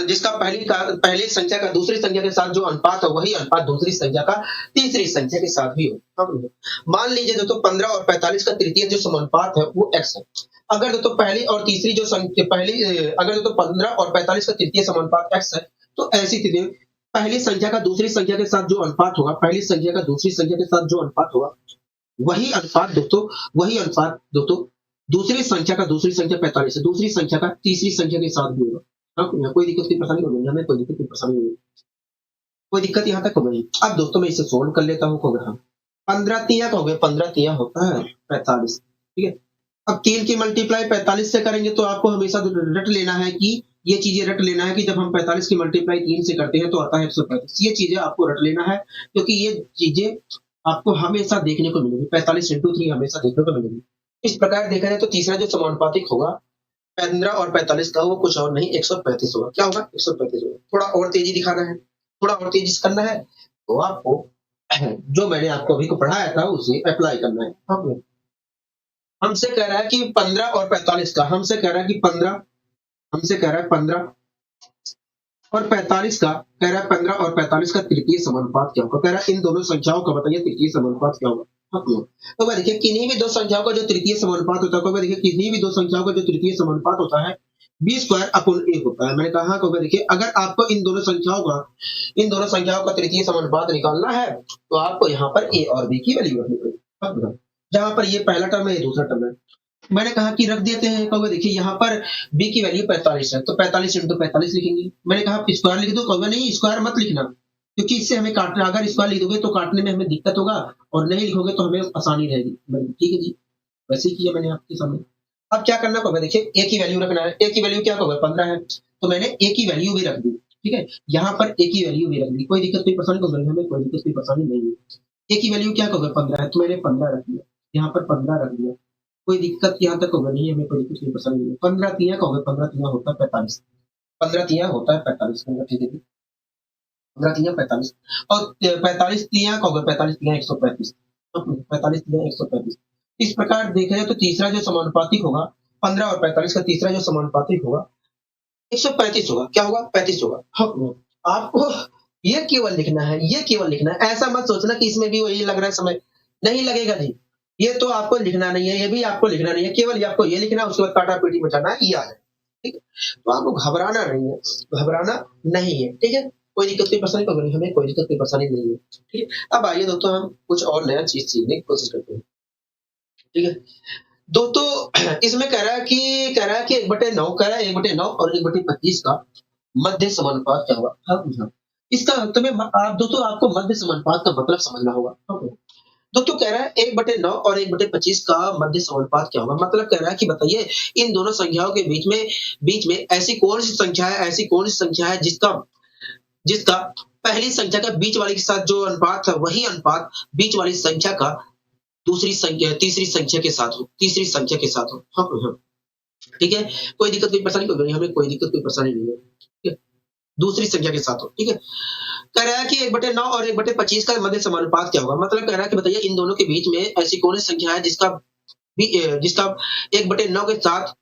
जिसका पहली संख्या का दूसरी संख्या के साथ जो अनुपात है वही अनुपात दूसरी संख्या का तीसरी संख्या के साथ भी हो। मान लीजिए दोस्तों 15 और 45 का तृतीय जो समानुपात है वो x है। अगर दोस्तों पहली और तीसरी जो अगर दोस्तों 15 और 45 का तृतीय समानुपात x है तो ऐसी स्थिति में पहली संख्या का दूसरी संख्या के साथ जो अनुपात होगा, पहली संख्या का दूसरी संख्या के साथ जो अनुपात होगा वही अनुपात दोस्तों दूसरी संख्या का दूसरी संख्या 45 है, दूसरी संख्या का तीसरी संख्या के साथ भी होगा। हाँ, कोई दिक्कत की परेशानी होगी, हमें कोई दिक्कत की परेशानी होगी, कोई दिक्कत यहाँ तक होगी। अब दोस्तों मैं इसे सोल्व कर लेता हूँ। हाँ, 15 तिया का हो गया, 15 तिया होता है 45। ठीक है, अब 3 की मल्टीप्लाई 45 से करेंगे तो आपको हमेशा रट लेना है कि ये चीजें रट लेना है कि जब हम 45 की मल्टीप्लाई 3 से करते हैं तो आता है 135। ये चीजें आपको रट लेना है क्योंकि ये चीजें आपको हमेशा देखने को मिलेगी। 45 इंटू 3 हमेशा देखने को मिलेगी। इस प्रकार देखा जाए तो तीसरा जो समानुपातिक होगा 15 और 45 का वो कुछ और नहीं 135 होगा। क्या होगा, 135 होगा। थोड़ा और तेजी दिखाना है, थोड़ा और तेजी करना है तो आपको जो मैंने आपको अभी को पढ़ाया था उसे अप्लाई करना है। हमसे कह रहा है कि 15 और 45 का, हमसे कह रहा है 15 और 45 का, कह रहा है 15 और 45 का तृतीय समानुपात क्या होगा। कह रहा है इन दोनों संख्याओं का बताइए तृतीय समानुपात क्या होगा। तो भाई देखिए किन्हीं भी दो संख्याओं का जो तृतीय समानुपात होता है, देखिए किन्हीं भी दो संख्याओं का जो तृतीय समानुपात होता है b स्क्वायर अपॉन a होता है। मैंने कहा कि देखिए अगर आपको इन दोनों संख्याओं का तृतीय समानुपात निकालना है तो आपको यहाँ पर a और b की वैल्यू रखनी पड़ेगी। जहां पर ये पहला टर्म है, ये दूसरा टर्म है, मैंने कहा कि रख देते हैं। कहोगे देखिए यहाँ पर b की वैल्यू 45 है तो 45 इंटू 45 लिखेंगे। मैंने कहा स्क्वायर लिख दो, कहोगे नहीं स्क्वायर मत लिखना क्योंकि इससे हमें काटना, अगर स्क्वायर लिख दोगे तो काटने में हमें दिक्कत होगा और नहीं लिखोगे तो हमें आसानी रहेगी। ठीक है जी, वैसे ही किया मैंने आपके सामने। अब क्या करना होगा, देखिए a की वैल्यू रखना है। a की वैल्यू क्या होगा, 15 है तो मैंने a की वैल्यू भी रख दी। ठीक है, यहाँ पर a की वैल्यू भी रख दी, कोई दिक्कत कोई परेशानी को हमें कोई दिक्कत कोई परेशानी नहीं है। a की वैल्यू क्या होगा, 15 है तो मैंने 15 रख दिया, यहाँ पर 15 रख दिया, कोई दिक्कत यहाँ तक होगा नहीं, हमें कोई दिक्कत नहीं परेशानी नहीं है। 15 तिया का होगा, 15 तिया होता है 45, 15 तिया होता है 45। ठीक है, 15 तिया 45 और 45 तिया का होगा, 45 तिया 135, 45 तिया 135। इस प्रकार देखा जाए तो तीसरा जो समानुपातिक होगा 15 और 45 का तीसरा जो समानुपातिक होगा 135 होगा। क्या होगा, 35 होगा। आपको ये केवल लिखना है, ये केवल लिखना है, ऐसा मत सोचना कि इसमें भी वही लग रहा है समय, नहीं लगेगा जी। ये तो आपको लिखना नहीं है, ये भी आपको लिखना नहीं है, केवल आपको ये लिखना है, उसके बाद काटा पीटी मचाना है, ये आ जाए। ठीक है, तो आपको घबराना नहीं है, घबराना नहीं है। ठीक है, कोई दिक्कत कोई परेशानी तो नहीं, हमें कोई दिक्कत कोई परेशानी नहीं है। ठीक है। अब आइए दोस्तों हम कुछ और नया चीज़ सीखने की कोशिश करते हैं। ठीक है। दोस्तों इसमें कह रहा है कि 1/9 कह रहा है 1/9 और 1/25 का मध्य समानुपात क्या होगा? हाँ, हाँ। इसका तुम्हें आप दोस्तों आपको मध्य समानुपात का मतलब समझना होगा। हाँ, हाँ। दोस्तों कह रहा है 1/9 और 1/25 का मध्य समानुपात क्या होगा? मतलब कह रहा है कि बताइए इन दोनों संख्याओं के बीच में ऐसी कौन सी संख्या है जिसका जिसका पहली संख्या का बीच वाले के साथ जो अनुपात है वही अनुपात बीच वाली संख्या का तीसरी संख्या के साथ हो। हाँ, हाँ। ठीक है। कोई दिक्कत कोई परेशानी कोई नहीं, हमें कोई दिक्कत कोई परेशानी नहीं है। ठीक है। दूसरी संख्या के साथ हो। ठीक है। कह रहा है कि 1/9 और 1/25 का मध्य समानुपात क्या होगा? मतलब कह रहा है कि बताइए इन दोनों के बीच में ऐसी कौन सी संख्या है जिसका 1/9 के साथ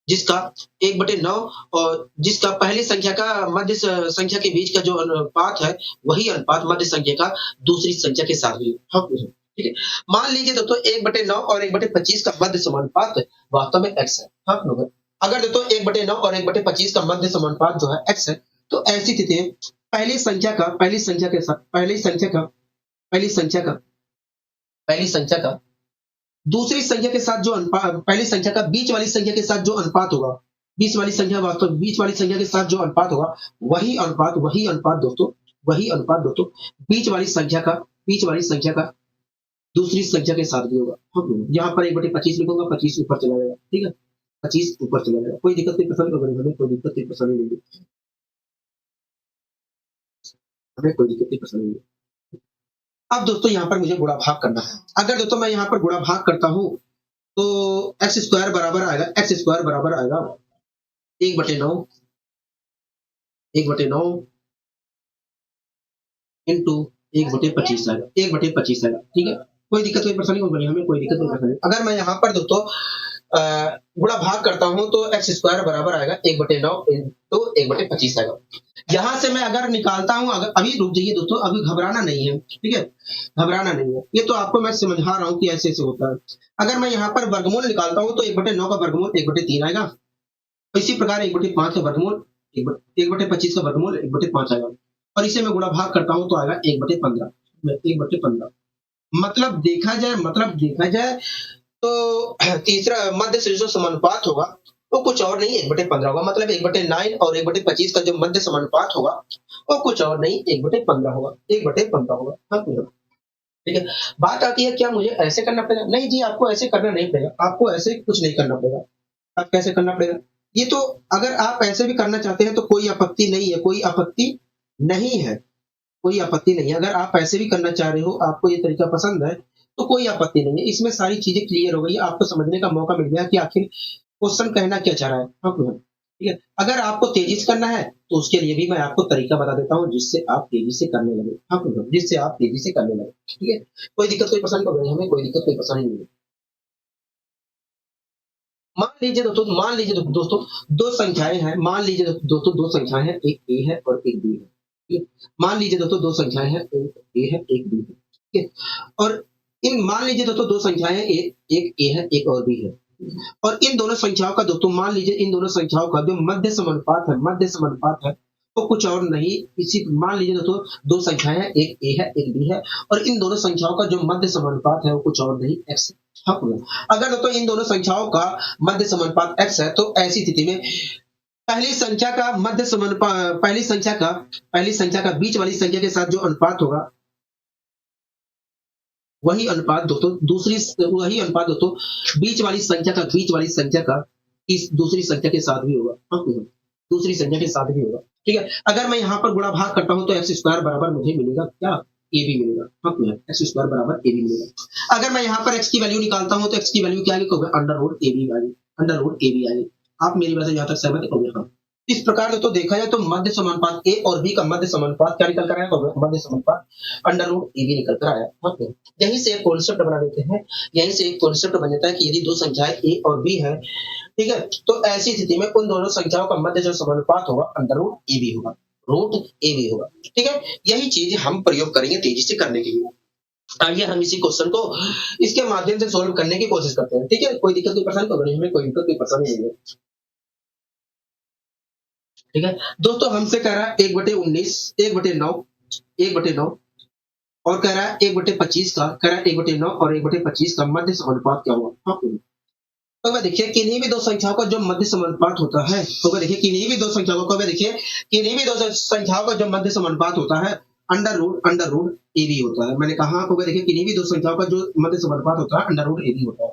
जिसका 1/9 और जिसका पहली संख्या का संख्या के बीच का जो अनुपात है वही अनुपात मध्य संख्या का दूसरी संख्या के साथ भी हो। हाँ, ठीक है। मान लीजिए दोस्तों 1/9 और 1/25 का मध्य समानुपात वास्तव में x है। हाँ, लोग अगर दोस्तों 1/9 और 1/25 का मध्य समानुपात जो है x है, तो ऐसी स्थिति में पहली संख्या का दूसरी संख्या के साथ जो अनुपात पहली संख्या का बीच वाली संख्या के साथ जो अनुपात होगा वही अनुपात दोस्तों बीच वाली संख्या का दूसरी संख्या के साथ भी होगा। हम यहाँ पर 1/25 लिखूंगा, 25 ऊपर चला जाएगा। ठीक है। 25 ऊपर चला जाएगा। कोई दिक्कत नहीं परेशानी होगी, हमें कोई दिक्कत नहीं परेशानी नहीं है। हमें कोई दिक्कत नहीं परेशानी नहीं है। अब दोस्तों यहाँ पर मुझे गुणा भाग करना है। अगर दोस्तों मैं यहाँ पर गुणा भाग करता हूँ तो एक्स स्क्वायर बराबर आएगा 1/9 इंटू 1/25 आएगा 1/25 आएगा। ठीक है। कोई दिक्कत कोई परेशानी होगी, हमें कोई दिक्कत कोई परेशानी। अगर मैं यहाँ पर दोस्तों गुणा भाग करता हूँ तो एक्स स्क्वायर बराबर आएगा 1/9 इंटू 1/25 आएगा। यहाँ से मैं अगर निकालता हूँ, अगर अभी रुक जाइए दोस्तों, अभी घबराना नहीं है। ठीक है। घबराना नहीं है, ये तो आपको मैं समझा रहा हूँ कि ऐसे ऐसे होता है। अगर मैं यहाँ पर वर्गमूल निकालता हूँ तो 1/9 का वर्गमूल 1/3 आएगा। इसी प्रकार 1/5 का वर्गमूल 1/25 का वर्गमूल 1/5 आएगा। और इसे मैं गुणा भाग करता हूँ तो आएगा 1/15 1/15। मतलब देखा जाए तो तीसरा मध्य से जो समानुपात होगा वो कुछ और नहीं 1/15 होगा। मतलब 1/9 और 1/25 का जो मध्य समानुपात होगा वो कुछ और नहीं 1/15 होगा। 1/15 होगा। हाँ, ठीक है। बात आती है क्या मुझे ऐसे करना पड़ेगा? नहीं जी, आपको ऐसे करना नहीं पड़ेगा। आपको ऐसे कुछ नहीं करना पड़ेगा। आप कैसे करना पड़ेगा? ये तो अगर आप ऐसे भी करना चाहते हैं तो कोई आपत्ति नहीं है, कोई आपत्ति नहीं है, कोई आपत्ति नहीं है। अगर आप ऐसे भी करना चाह रहे हो, आपको ये तरीका पसंद है, तो कोई आपत्ति नहीं है। इसमें सारी चीजें क्लियर हो गई है, आपको समझने का मौका मिल गया कि आखिर क्वेश्चन कहना क्या चाह रहा है। हाँ, हाँ। ठीक है। अगर आपको तेजी से करना है तो उसके लिए भी मैं आपको तरीका बता देता हूँ जिससे आप तेजी से करने लगे। हाँ, हाँ। जिससे आप तेजी से करने लगे। ठीक है। कोई दिक्कत कोई परेशानी नहीं, हमें कोई दिक्कत कोई परेशानी नहीं है। मान लीजिए दोस्तों दो संख्याएं हैं। मान लीजिए दोस्तों दो संख्याएं हैं, एक ए है और एक बी है। ठीक है? मान लीजिए दोस्तों दो संख्याएं हैं, एक ए है एक बी है। ठीक है। और इन मान लीजिए दोस्तों दो संख्याएं हैं, एक एक ए है एक और बी है। और इन दोनों संख्याओं का दोस्तों मान लीजिए इन दोनों संख्याओं का जो मध्य समानुपात है वो कुछ और नहीं। इसी मान लीजिए दोस्तों दो संख्याएं हैं, एक ए है एक बी है, और इन दोनों संख्याओं का जो मध्य समानुपात है वो कुछ और नहीं एक्स है। हाँ, अगर दोस्तों इन दोनों संख्याओं का मध्य समानुपात x है तो ऐसी स्थिति में पहली संख्या का बीच वाली संख्या के साथ जो अनुपात होगा वही अनुपात दोस्तों बीच वाली संख्या का इस दूसरी संख्या के साथ भी होगा। हाँ, दूसरी संख्या के साथ भी होगा। ठीक है। अगर मैं यहाँ पर गुणा भाग करता हूँ तो एक्स स्क्वायर बराबर मुझे मिलेगा क्या? ए बी मिलेगा। हाँ, एक्स स्क्वायर बराबर ए बी मिलेगा। अगर मैं यहाँ पर एक्स की वैल्यू निकालता हूँ तो एक्स की वैल्यू क्या आएगी? Under root A B. आप मेरी बात से यहाँ तक सहमत हो? हाँ। इस प्रकार से तो देखा जाए तो मध्य समानुपात ए और बी का मध्य समानुपात क्या निकल कर आया? मध्य समानुपात अंडर रूट ए बी निकल कर आया। हाँ, यहीं से एक कॉन्सेप्ट बना देते हैं। यहीं से एक कॉन्सेप्ट बन जाता है कि यदि दो संख्याएं ए और बी है, ठीक है, तो ऐसी स्थिति में उन दोनों संख्याओं का मध्य जो समानुपात होगा अंडर रूट ए बी होगा। रूट ए बी होगा। ठीक है। यही चीज हम प्रयोग करेंगे तेजी से करने के लिए। आइए हम इसी क्वेश्चन को इसके माध्यम से सोल्व करने की कोशिश करते हैं। ठीक है। कोई दिक्कत कोई परेशानी तो नहीं, हमें कोई दिक्कत कोई परेशानी नहीं है। ठीक है दोस्तों, हमसे कह रहा है 1/19, 1/9, 1/9 और कह रहा है 1/25 का, कह रहा है 1/9 और 1/25 का मध्य समानुपात क्या हुआ। हाँ, तो वह देखिए किन्हीं भी दो संख्याओं का जो मध्य समानुपात होता है, तो वह देखिए किन्हीं भी दो संख्याओं का, वह देखिए किन्हीं भी दो संख्याओं का जो मध्य समानुपात होता है अंडर रूट ए बी होता है। मैंने कहा आपको, वह देखिए किन्हीं भी दो संख्याओं का जो मध्य समानुपात होता है अंडर रूट ए बी होता है।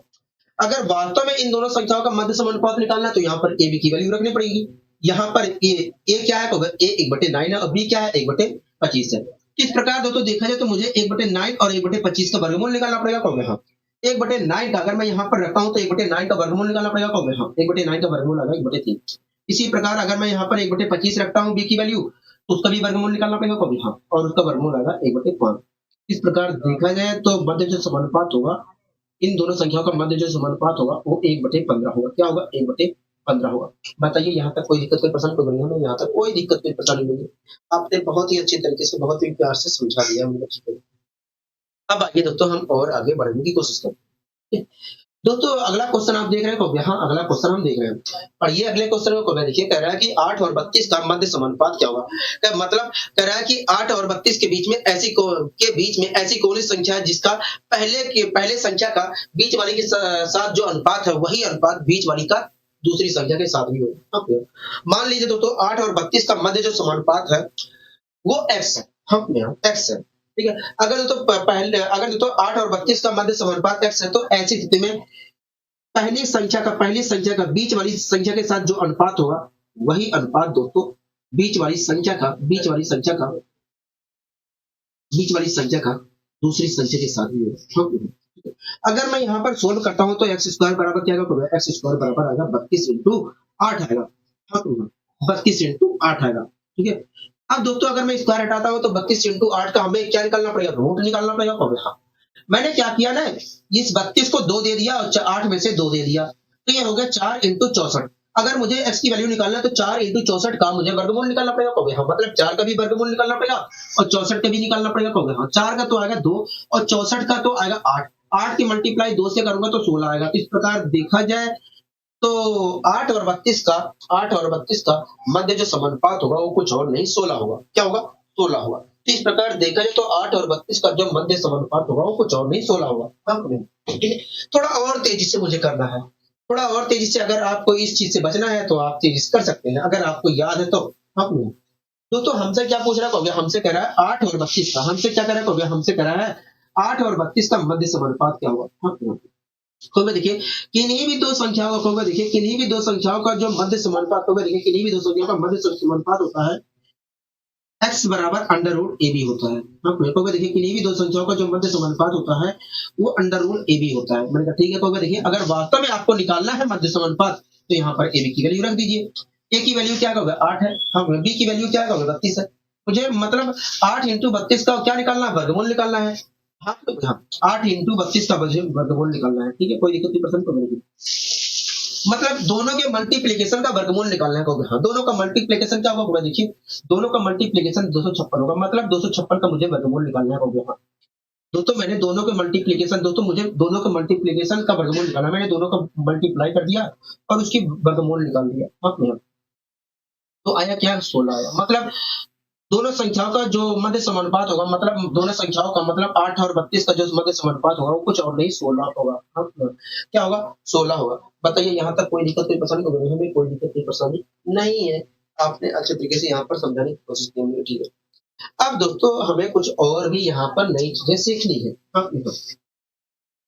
अगर वास्तव में इन दोनों संख्याओं का मध्य समानुपात निकालना है तो यहाँ पर ए बी की वैल्यू रखनी पड़ेगी। यहाँ पर ए क्या है, तो ए 1/9 है और बी क्या है 1/25 है। इस प्रकार दोस्तों देखा जाए तो मुझे 1/9 और 1/25 का वर्गमूल निकालना पड़ेगा। कहोगे हाँ 1/9 का अगर मैं यहाँ पर रखता हूँ तो 1/9 का वर्गमूल निकालना पड़ेगा। कहोगे हाँ 1/9 का वर्गमूल आएगा 1/3। इसी प्रकार अगर मैं यहाँ पर 1/25 रखता हूँ बी की वैल्यू, तो उसका भी वर्गमूल निकालना पड़ेगा। कहोगे हाँ, और उसका वर्गमूल आएगा 1/5। इस प्रकार देखा जाए तो मध्य जो समानुपात होगा, इन दोनों संख्याओं का मध्य जो समानुपात होगा वो 1/15 होगा। क्या होगा 1/15 होगा। बताइए यहाँ तक कोई दिक्कत, कोई परेशानी, कोई बढ़िया नहीं, यहाँ तक कोई दिक्कत कोई परेशानी नहीं है। आपने बहुत ही अच्छी तरीके से, बहुत ही प्यार से समझा दिया मुझे, ठीक है। अब आइए दोस्तों हम और आगे बढ़ने की कोशिश करते हैं। दोस्तों अगला क्वेश्चन आप देख रहे हो, यहाँ अगला क्वेश्चन हम देख रहे हैं। और ये अगले क्वेश्चन को देखिए, कह रहा है कि 8 और 32 का मध्य समानुपात क्या होगा। मतलब कह रहा है कि 8 और 32 के बीच में ऐसी कौन सी संख्या है जिसका पहले संख्या का बीच वाली के साथ जो अनुपात है वही अनुपात बीच वाली का दूसरी संख्या के साथ भी हो। मान लीजिए दोस्तों 8 और 32 का मध्य जो समानुपात है वो x है। x है, ठीक है। अगर दोस्तों 8 और 32 का मध्य समानुपात x है, तो ऐसी स्थिति में पहली संख्या का बीच वाली संख्या के साथ जो अनुपात होगा वही अनुपात दोस्तों बीच वाली संख्या का दूसरी संख्या के साथ भी होगा। अगर मैं यहाँ पर सोल्व करता हूँ तो एक्स स्क्वायर बराबर क्या होगा, एक्स स्क्वायर बराबर आएगा 32 इंटू 8 आएगा। 32 इंटू 8 आएगा, ठीक है। अब दोस्तों अगर मैं स्क्वायर हटाता हूँ तो 32 इंटू 8 का हमें क्या निकालना पड़ेगा, रूट निकालना पड़ेगा। हाँ, मैंने क्या किया ना, इस 32 को 2 दे दिया और 8 में से 2 दे दिया, तो ये हो गया 4 इंटू 64। अगर मुझे x की वैल्यू निकालना है तो 4 इंटू 64 का मुझे वर्गमूल निकालना पड़ेगा। कहोगे हाँ, मतलब 4 का भी वर्गमूल निकालना पड़ेगा और 64 का भी निकालना पड़ेगा। कहोगे हाँ, 4 का तो आएगा 2 और 64 का तो आएगा 8। 8 की मल्टीप्लाई 2 से करूंगा तो 16 आएगा। इस प्रकार देखा जाए तो 8 और 32 का मध्य जो समानुपात होगा वो कुछ और नहीं 16 होगा। क्या होगा, 16 होगा। तो इस प्रकार देखा जाए तो 8 और 32 का जो मध्य समानुपात होगा वो कुछ और नहीं 16 होगा। ठीक है, थोड़ा और तेजी से मुझे करना है, थोड़ा और तेजी से। अगर आपको इस चीज से बचना है तो आप तेजी से कर सकते हैं, अगर आपको याद है तो। दोस्तों हमसे क्या पूछ रहा है, हमसे कह रहा है 8 और 32 का, हमसे क्या कह रहा है, हमसे कह रहा है 8 और 32 का मध्य समानुपात क्या होगा। तो देखिए किन्हीं भी दो संख्याओं का, देखिए किन्हीं भी दो संख्याओं का जो मध्य समानुपात होगा, देखिए किन्हीं भी दो संख्याओं का मध्य समानुपात होता है x बराबर अंडर रूट ए बी होता है। तो देखिए किन्हीं भी दो संख्याओं का जो मध्य समानुपात होता है वो अंडर रूट ए बी होता है। मैंने कहा ठीक है। तो देखिए अगर वास्तव में आपको निकालना है मध्य समानुपात तो यहाँ पर ए बी की वैल्यू रख दीजिए। ए की वैल्यू क्या होगा 8 है, हाँ, बी की वैल्यू क्या होगा 32 है। मुझे मतलब 8 इंटू 32 का क्या निकालना है, वर्गमूल निकालना है। हाँ, 8 इंटू 32 का वर्गमूल निकालना है, ठीक है, कोई दिक्कत नहीं, परसेंट को मिलेगी। मतलब दोनों के मल्टीप्लीकेशन का वर्गमूल निकालना है। हाँ, दोनों का मल्टीप्लीकेशन क्या होगा, देखिए दोनों का मल्टीप्लीकेशन 256 होगा, मतलब 256 का मुझे वर्गमूल निकालना है। हाँ दोस्तों मैंने दोनों के मल्टीप्लीकेशन, दोस्तों मुझे दोनों के मल्टीप्लीकेशन का वर्गमूल निकालना, मैंने दोनों का मल्टीप्लाई कर दिया और उसकी वर्गमूल निकाल दिया। हाँ, तो आया क्या, 16 आया। मतलब दोनों संख्याओं का जो मध्य समानुपात होगा, मतलब दोनों संख्याओं का मतलब 8 और 32 का जो मध्य समानुपात होगा वो कुछ और नहीं 16 होगा। क्या होगा, 16 होगा। बताइए यहाँ तक कोई दिक्कत, कोई परेशानी होगी, हमें कोई दिक्कत, कोई परेशानी नहीं है। आपने अच्छे तरीके से यहाँ पर समझाने की कोशिश की होगी, ठीक है। अब दोस्तों हमें कुछ और भी यहाँ पर नई चीजें सीखनी है।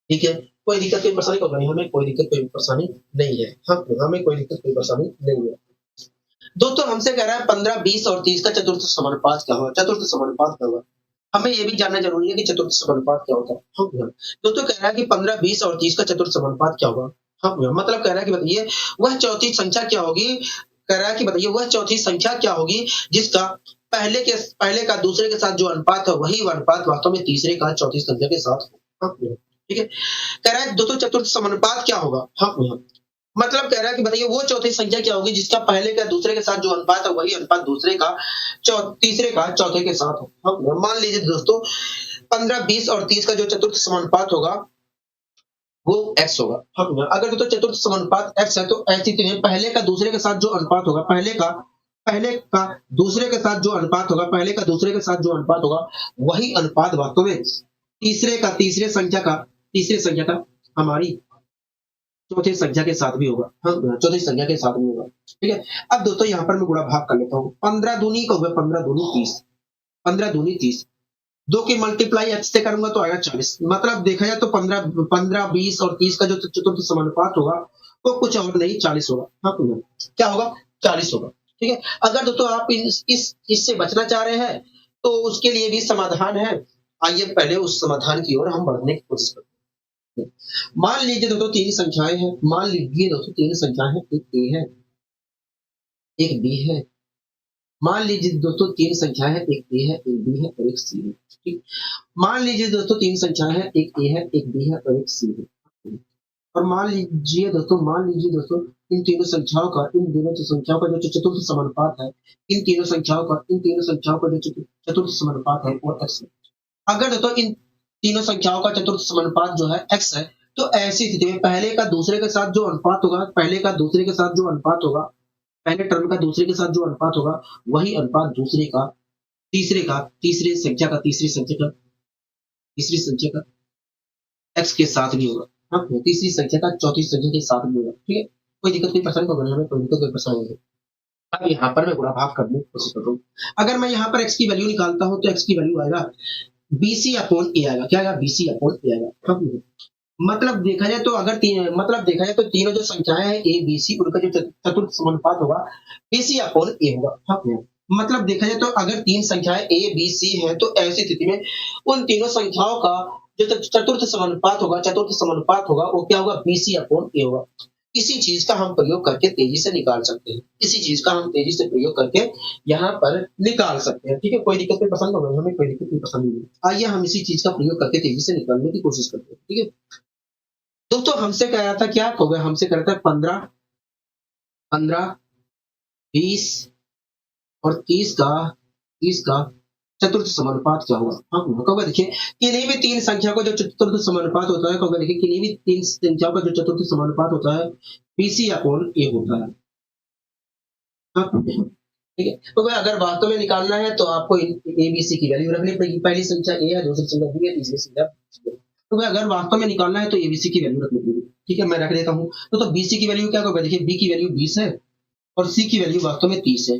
ठीक है, कोई दिक्कत, कोई परेशानी होगी, हमें कोई दिक्कत, कोई परेशानी नहीं है। हाँ, हमें कोई दिक्कत, कोई परेशानी नहीं है। दोस्तों हमसे कह रहा है 15, 20 और 30 का चतुर्थ समानुपात क्या होगा। चतुर्थ समानुपात क्या होगा, हमें यह भी जानना जरूरी है कि चतुर्थ समानुपात क्या होता है। दोस्तों कह रहा है कि 15, 20 और 30 का चतुर्थ समानुपात क्या होगा। हाँ, मतलब कह रहा है कि बताइए वह चौथी संख्या क्या होगी। कह रहा है कि बताइए वह चौथी संख्या क्या होगी जिसका पहले का दूसरे के साथ जो अनुपात है वही अनुपात वास्तव में तीसरे का चौथी संख्या के साथ हो। ठीक है, कह रहा है दोस्तों चतुर्थ समानुपात क्या होगा। हाँ, मतलब कह रहा है कि बताइए वो चौथी संख्या क्या होगी जिसका पहले का दूसरे के साथ जो अनुपात है वही अनुपात दूसरे का तीसरे का चौथे के साथ हो। मान लीजिए दोस्तों 15, 20 और 30 का जो चतुर्थ समानुपात होगा वो x होगा। अगर तो चतुर्थ समानुपात x है तो ऐसी स्थिति में पहले का दूसरे के साथ जो अनुपात होगा, पहले का पहले का दूसरे के साथ जो अनुपात होगा, पहले का दूसरे के साथ जो अनुपात होगा, वही अनुपात वास्तव में तीसरे संख्या का हमारी चौथी संख्या के साथ भी होगा। हाँ, चौथी संख्या के साथ भी होगा। ठीक है। अब दोस्तों यहाँ पर मैं गुणा भाग कर लेता हूँ। 15 दूनी का होगा, 15 दूनी 30, 15 दूनी 30। 2 की मल्टीप्लाई x से करूंगा तो आएगा 40। मतलब देखा जाए तो 15, 20 और 30 का जो चतुर्थ समानुपात होगा वो कुछ और नहीं 40 होगा। हाँ, क्या होगा? 40 होगा। ठीक है। अगर दोस्तों आप इससे बचना चाह रहे हैं तो उसके लिए भी समाधान है। आइए पहले उस समाधान की ओर हम बढ़ने की कोशिश करते हैं। मान लीजिए दोस्तों तीन संख्याएं हैं। मान लीजिए दोस्तों तीन संख्याएं हैं, एक ए है, एक बी है। मान लीजिए दोस्तों तीन संख्याएं हैं, एक ए है, एक बी है और एक सी है। ठीक। मान लीजिए दोस्तों तीन संख्याएं हैं, एक ए है, एक बी है और एक सी है। और मान लीजिए दोस्तों इन तीनों संख्याओं का, इन दोनों संख्याओं का जो चतुर्थ समानुपात है, इन तीनों संख्याओं का जो चतुर्थ समानुपात है वो x है। अगर दोस्तों इन तीनों संख्याओं का चतुर्थ समानुपात जो है x है, तो ऐसी स्थिति में पहले का दूसरे के साथ जो अनुपात होगा, पहले टर्म का दूसरे के साथ जो अनुपात होगा, वही अनुपात तीसरी संख्या का x के साथ भी होगा। हाँ, तीसरी संख्या का चौथी संख्या के साथ भी होगा। ठीक है। कोई दिक्कत, कोई परेशानी को हमें कोई दिक्कत, कोई परेशानी नहीं। अब यहाँ पर मैं गुणा भाग करने की कोशिश कर रहा हूँ। अगर मैं यहाँ पर x की वैल्यू निकालता हूँ तो x की वैल्यू आएगा BC अपॉन ए आएगा। क्या आएगा? BC अपॉन ए आएगा। हाँ, मतलब देखा जाए तो तीनों जो संख्याएं हैं ए बी सी, उनका जो चतुर्थ समानुपात होगा BC अपॉन ए होगा। हाँ, मतलब देखा जाए तो अगर तीन संख्याएं ए बी सी है तो ऐसी स्थिति में उन तीनों संख्याओं का जो चतुर्थ समानुपात होगा वो क्या होगा? BC अपॉन ए होगा। इसी चीज का हम प्रयोग करके तेजी से निकाल सकते हैं। यहाँ पर निकाल सकते हैं। ठीक है। कोई दिक्कत नहीं, पसंद होगा हमें, कोई दिक्कत नहीं, पसंद नहीं। आइए हम इसी चीज का प्रयोग करके तेजी से निकालने की कोशिश करते हैं। ठीक है दोस्तों, हमसे कह रहा था क्या होगा? हमसे कह रहा था 15, 20 और 30 का चतुर्थ समानुपात क्या होगा? हाँ, कहोगे देखिए किन्हीं भी तीन संख्या का जो चतुर्थ समानुपात होता है, कहोगे देखिए किन्हीं भी तीन संख्याओं का जो चतुर्थ समानुपात होता है BC अपॉन ए होता है। हाँ, ठीक है। तो भाई अगर वास्तव में निकालना है तो आपको ABC की वैल्यू रखनी पड़ेगी। पहली संख्या ए है, दूसरी संख्या बी है, तीसरी संख्या C है। तो भाई अगर वास्तव में निकालना है तो ABC की वैल्यू रखनी पड़ेगी। ठीक है, मैं रख देता हूँ। तो BC की वैल्यू क्या होगा? देखिए B की वैल्यू 20 है और C की वैल्यू वास्तव में 30 है।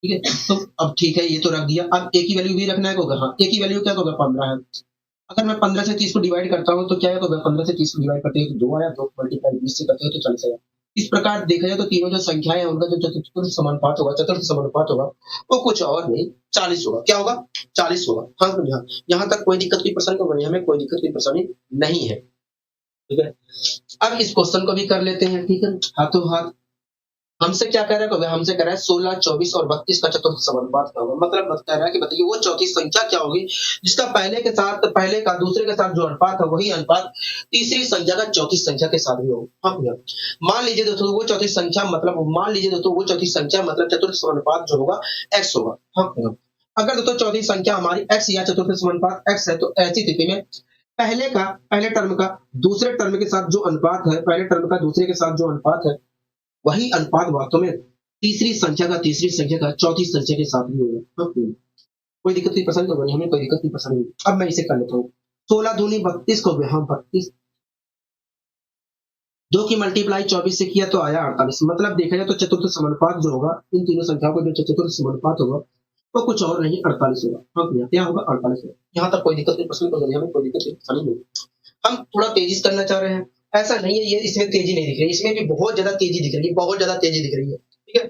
ठीक है। तो अब ठीक है, ये तो रख दिया। अब A की वैल्यू भी रखना है होगा। हाँ, A की वैल्यू क्या होगा? 15 है। अगर मैं 15 से 30 को डिवाइड करता हूँ तो क्या होगा? 15 से 30 को डिवाइड करते हैं तो 2 आया, 2 मल्टीप्लाई 20 से करते हैं तो 40 आया। इस प्रकार देखा जाए तो तीनों जो संख्याएं हैं उनका जो चतुर्थ समानुपात होगा वो कुछ और नहीं 40 होगा। क्या होगा? 40 होगा। हाँ, यहाँ तक कोई दिक्कत, कोई परेशानी को हमें कोई दिक्कत, कोई परेशानी नहीं है। ठीक है। अब इस क्वेश्चन को भी कर लेते हैं। ठीक है, हाथों हाथ। हमसे क्या कह रहा है? हमसे कह रहा है 16, 24 और 32 का चतुर्थ समानुपात क्या होगा। मतलब कह रहा है कि बताइए वो चौथी संख्या क्या होगी जिसका पहले का दूसरे के साथ जो अनुपात है वही अनुपात तीसरी संख्या का चौथी संख्या के साथ भी होगा। हाँ, मान लीजिए दोस्तों वो चौथी संख्या मतलब चतुर्थ समानुपात जो होगा x होगा। हाँ, अगर दोस्तों चौथी संख्या हमारी x या चतुर्थ समानुपात x है तो ऐसी स्थिति में पहले टर्म का दूसरे टर्म के साथ जो अनुपात है, पहले टर्म का दूसरे के साथ जो अनुपात है वही अनुपात वास्तव में तीसरी संख्या का चौथी संख्या के साथ भी होगा। कोई दिक्कत नहीं, पसंद होगा हमें, कोई दिक्कत नहीं, पसंद नहीं। अब मैं इसे कर लेता हूँ। 16 दूनी 32 को हाँ 32, 2 की मल्टीप्लाई 24 से किया तो आया 48। मतलब देखा जाए तो चतुर्थ समानुपात जो होगा, इन तीनों संख्याओं का जो चतुर्थ समानुपात होगा वो कुछ और नहीं 48 होगा। हाँ, क्या होगा? 48 होगा। यहाँ तक कोई दिक्कत नहीं, पसंद होगा हमें, कोई दिक्कत नहीं, पसंद नहीं। हम थोड़ा तेजी से करना चाह रहे हैं। ऐसा नहीं है ये इसमें तेजी नहीं दिख रही, इसमें भी बहुत ज्यादा तेजी दिख रही है, बहुत ज्यादा तेजी दिख रही है। ठीक है।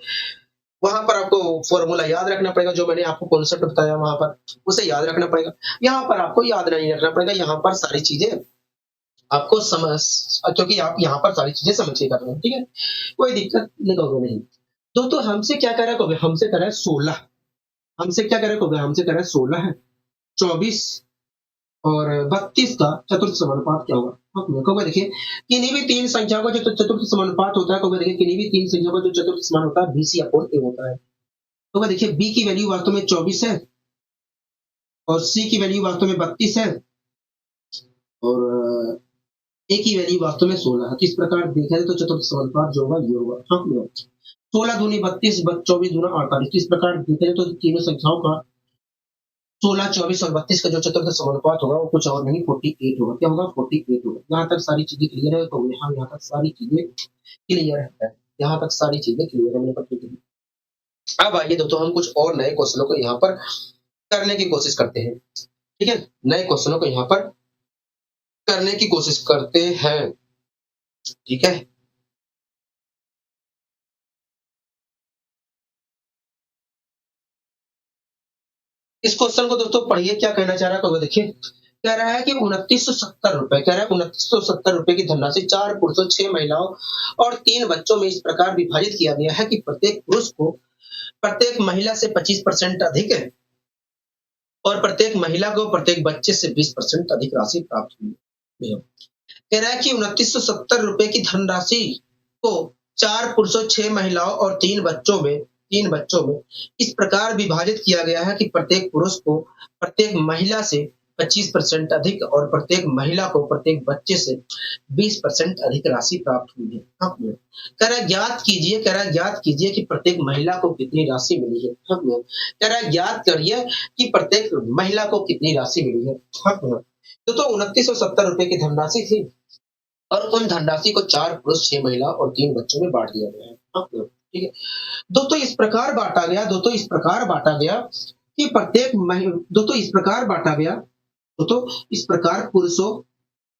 वहां पर आपको फॉर्मूला याद रखना पड़ेगा, जो मैंने आपको कॉन्सेप्ट बताया वहां पर उसे याद रखना पड़ेगा। यहाँ पर आपको याद नहीं रखना पड़ेगा, यहाँ पर सारी चीजें आपको समझ, क्योंकि आप यहाँ पर सारी चीजें समझ के कर रहे हैं। ठीक है, कोई दिक्कत नहीं। तो हमसे क्या कर रहा है? हमसे कर रहा है 16। हमसे क्या कर रहा है? हमसे कर रहा है 16 है, 24 और 32 का चतुर्थ समानुपात क्या होगा? हाँ, देखिए किन्हीं भी तीन संख्याओं का जो चतुर्थ समानुपात होता है, देखिए किन्हीं भी तीन संख्याओं का जो चतुर्थ समान होता है BC अपॉन ए होता है। तो देखिए B की वैल्यू वास्तव में 24 है और C की वैल्यू वास्तव में 32 है और A की वैल्यू वास्तव में 16 है। तो इस प्रकार देखा जाए तो चतुर्थ समानुपात जो होगा ये होगा। हाँ, 16 दूनी 32, 24 दूना 48। तो इस प्रकार देखा जाए तो तीनों संख्याओं का 16, 24 और 32 का जो चतुर्थ समानुपात होगा वो कुछ और नहीं 48 होगा। क्या होगा? 48 होगा। यहाँ तक सारी चीजें क्लियर है? तो यहाँ तक सारी चीजें क्लियर है। यहाँ तक सारी चीजें क्लियर है मेरे पत्र। अब आइए दोस्तों हम कुछ और नए क्वेश्चनों को यहाँ पर करने की कोशिश करते हैं। ठीक है, नए क्वेश्चनों को यहाँ पर करने की कोशिश करते हैं। ठीक है, इस क्वेश्चन को दोस्तों पढ़िए, क्या कहना चाह रहा है तो देखिए। कह रहा है कि 2970 रुपए, कह रहा है 2970 रुपए की धनराशि 4 पुरुषों 6 महिलाओं और 3 बच्चों में इस प्रकार विभाजित किया गया है कि प्रत्येक पुरुष को प्रत्येक महिला से 25% अधिक है और प्रत्येक महिला को प्रत्येक बच्चे से 20% अधिक राशि प्राप्त हुई है। कह रहा है कि 2970 रुपए की धनराशि को 4 पुरुषों 6 महिलाओं और 3 बच्चों में इस प्रकार विभाजित किया गया है कि प्रत्येक पुरुष को प्रत्येक महिला से 25% अधिक और प्रत्येक महिला को प्रत्येक बच्चे से 20% अधिक राशि प्राप्त हुई है। कह रहा है ज्ञात कीजिए कि प्रत्येक महिला को कितनी राशि मिली है। कह रहा है ज्ञात करिए कि प्रत्येक महिला को कितनी राशि मिली है। तो 2970 रुपए की धनराशि थी और उन धनराशि को 4 पुरुष 6 महिला और 3 बच्चों में बांट दिया गया है। ठीक है, दोस्तों इस प्रकार बांटा गया कि इस प्रकार पुरुषों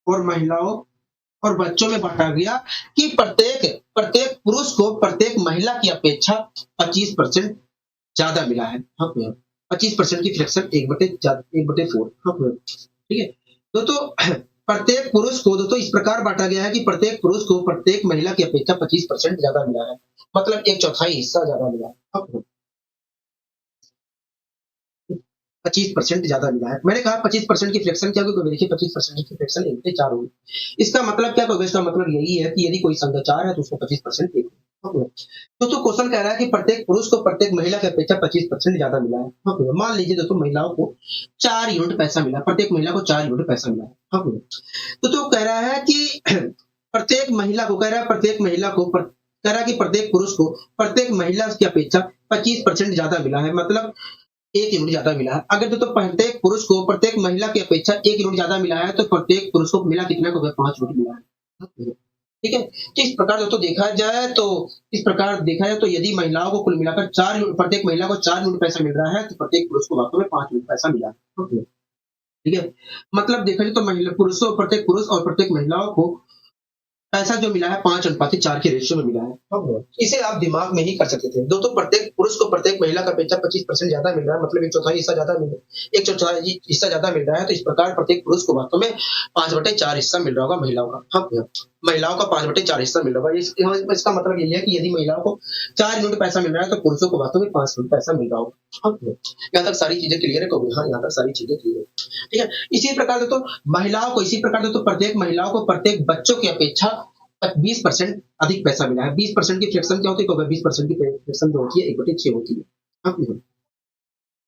और महिलाओं और बच्चों में बांटा गया कि प्रत्येक पुरुष को प्रत्येक महिला की अपेक्षा 25% ज्यादा मिला है। 25% की फ्रैक्शन 1/4। ठीक है, दोस्तों प्रत्येक पुरुष को दोस्तों इस प्रकार बांटा गया है कि प्रत्येक पुरुष को प्रत्येक महिला की अपेक्षा 25% ज्यादा मिला है, मतलब 1/4 हिस्सा ज्यादा मिला है। 25% ज्यादा मिला है। मैंने कहा 25% की फ्रैक्शन क्या होगी? देखिए 25% की फ्रैक्शन 1/4 होगी। इसका मतलब क्या होगा? इसका मतलब यही है कि यदि कोई संख्या 4 है तो उसको 25% एक होगा। तो क्वेश्चन कह रहा है कि प्रत्येक पुरुष को प्रत्येक महिला की अपेक्षा 25% ज्यादा मिला है। मान लीजिए दोस्तों महिलाओं को 4 यूनिट पैसा मिला, प्रत्येक महिला को 4 यूनिट पैसा मिला है। तो कह रहा है कि प्रत्येक महिला को कह रहा है कि प्रत्येक पुरुष को प्रत्येक महिला की अपेक्षा 25% ज्यादा मिला है, मतलब 1 यूनिट ज्यादा मिला है। अगर तो प्रत्येक पुरुष को प्रत्येक महिला की अपेक्षा 1 यूनिट ज्यादा मिला है तो प्रत्येक पुरुष को मिला कितना? 5 यूनिट मिला है। ठीक है, तो इस प्रकार दोस्तों देखा जाए तो यदि महिलाओं को कुल मिलाकर प्रत्येक महिला को 4 यूनिट पैसा मिल रहा है तो प्रत्येक पुरुष को वास्तव में 5 यूनिट पैसा मिला है। ठीक है, मतलब देखा जाए तो प्रत्येक पुरुष और प्रत्येक महिलाओं को पैसा जो मिला है 5:4 के रेशियो में मिला है। इसे आप दिमाग में ही कर सकते थे। दोस्तों प्रत्येक पुरुष को प्रत्येक महिला का अपेक्षा 25% ज्यादा मिल रहा है, मतलब 1/4 हिस्सा ज्यादा मिल रहा है। 1/4 हिस्सा ज्यादा मिल रहा है, तो इस प्रकार प्रत्येक पुरुष को वास्तव में 5/4 हिस्सा मिल रहा होगा महिलाओं का। महिलाओं का 5/4 हिस्सा मिल रहा होगा। इसका मतलब यही है कि यदि महिलाओं को 4 यूनिट पैसा मिल रहा है तो पुरुषों को वास्तव में 5 यूनिट पैसा मिल रहा होगा। यहाँ तक सारी चीजें क्लियर है? तो हाँ, यहाँ तक सारी चीजें क्लियर है। ठीक है, इसी प्रकार दोस्तों प्रत्येक महिलाओं को प्रत्येक बच्चों की अपेक्षा 20% अधिक पैसा मिला है। 20% की फ्रैक्शन क्या होती है? 20% की फ्रैक्शन जो होती है 1/6 होती है।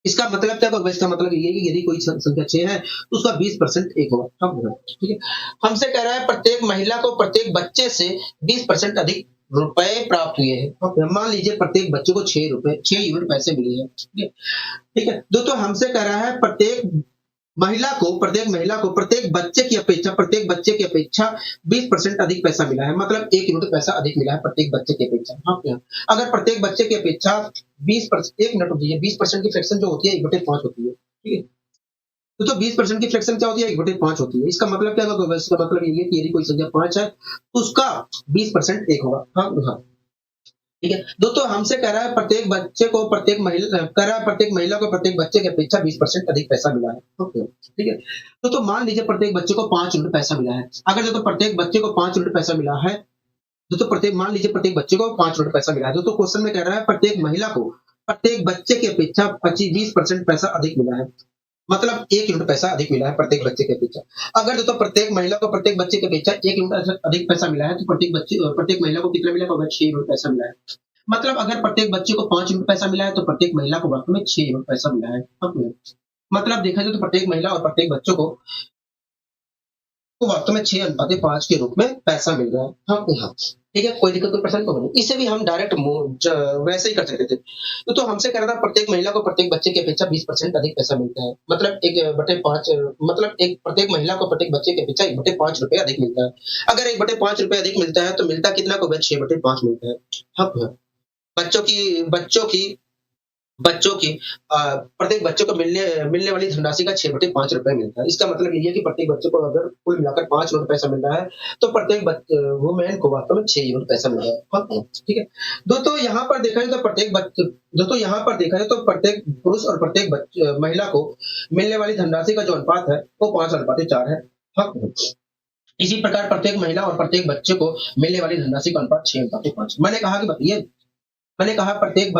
इसका मतलब क्या होगा? इसका मतलब ये है कि यदि कोई संख्या 6 है तो उसका 20% 1 होगा। ठीक है, हमसे कह रहा है प्रत्येक महिला को प्रत्येक बच्चे से 20% अधिक रुपए प्राप्त हुए हैं। मान लीजिए प्रत्येक बच्चे को 6 यूनिट पैसे मिले हैं। ठीक है, दोस्तों हमसे कह रहा है प्रत्येक महिला को प्रत्येक बच्चे की अपेक्षा 20% अधिक पैसा मिला है, मतलब 1 यूनिट पैसा अधिक मिला है प्रत्येक बच्चे की अपेक्षा। अगर प्रत्येक बच्चे की अपेक्षा 20% की फ्रैक्शन जो होती है 1/5 होती है। ठीक है, तो 20% की फ्रैक्शन क्या होती है? 1/5 होती है। इसका मतलब क्या होगा? इसका मतलब ये है कि यदि कोई संख्या 5 है तो उसका 20% 1 होगा। हाँ। ठीक है, दोस्तों हमसे कह रहा है प्रत्येक महिला को प्रत्येक बच्चे की अपेक्षा 20% अधिक पैसा मिला है। ठीक है, तो मान लीजिए प्रत्येक बच्चे को 5 यूनिट पैसा मिला है। अगर दोस्तों प्रत्येक बच्चे को 5 यूनिट पैसा मिला है, मान लीजिए प्रत्येक बच्चे को 5 यूनिट पैसा मिला है, तो क्वेश्चन में कह रहा है प्रत्येक महिला को प्रत्येक बच्चे की अपेक्षा 20% पैसा अधिक मिला है, मतलब 1 यूनिट पैसा अधिक मिला है प्रत्येक बच्चे की अपेक्षा। अगर दोस्तों प्रत्येक महिला को प्रत्येक बच्चे की अपेक्षा 1 यूनिट अधिक पैसा मिला है तो प्रत्येक महिला को कितना मिला? 6 यूनिट पैसा मिला है। मतलब अगर प्रत्येक बच्चे को 5 यूनिट पैसा मिला है तो प्रत्येक महिला को वास्तव में 6 यूनिट पैसा मिला है। मतलब देखा जाए तो प्रत्येक महिला और प्रत्येक बच्चों को वास्तव में 6:5 के रूप में पैसा मिल रहा है। हाँ। ठीक है, कोई दिक्कत, कोई परेशानी तो नहीं। इसे भी हम डायरेक्ट वैसे ही कर सकते थे। तो हमसे कह रहा था प्रत्येक महिला को प्रत्येक बच्चे की अपेक्षा 20% अधिक पैसा मिलता है। मतलब 1/5 मतलब एक प्रत्येक महिला को प्रत्येक बच्चे की अपेक्षा 1/5 रुपए अधिक मिलता है। अगर 1/5 रुपए अधिक मिलता है तो मिलता कितना को 6/5 मिलता है। हक है। बच्चों की प्रत्येक बच्चों को मिलने मिलने वाली धनराशि का 6/5 रुपए मिलता है। इसका मतलब ये है कि प्रत्येक बच्चे को अगर कुल मिलाकर 5 यूनिट पैसा मिल रहा है, तो प्रत्येक वुमेन को वास्तव में 6 यूनिट पैसा मिल रहा है। हाँ, ठीक है। दोस्तों यहाँ पर देखा जाए तो प्रत्येक पुरुष और प्रत्येक महिला को मिलने वाली धनराशि का जो अनुपात है वो 5:4 है। हाँ, इसी प्रकार प्रत्येक महिला और प्रत्येक बच्चे को मिलने वाली धनराशि का अनुपात 6:5। मैंने कहा प्रत्येक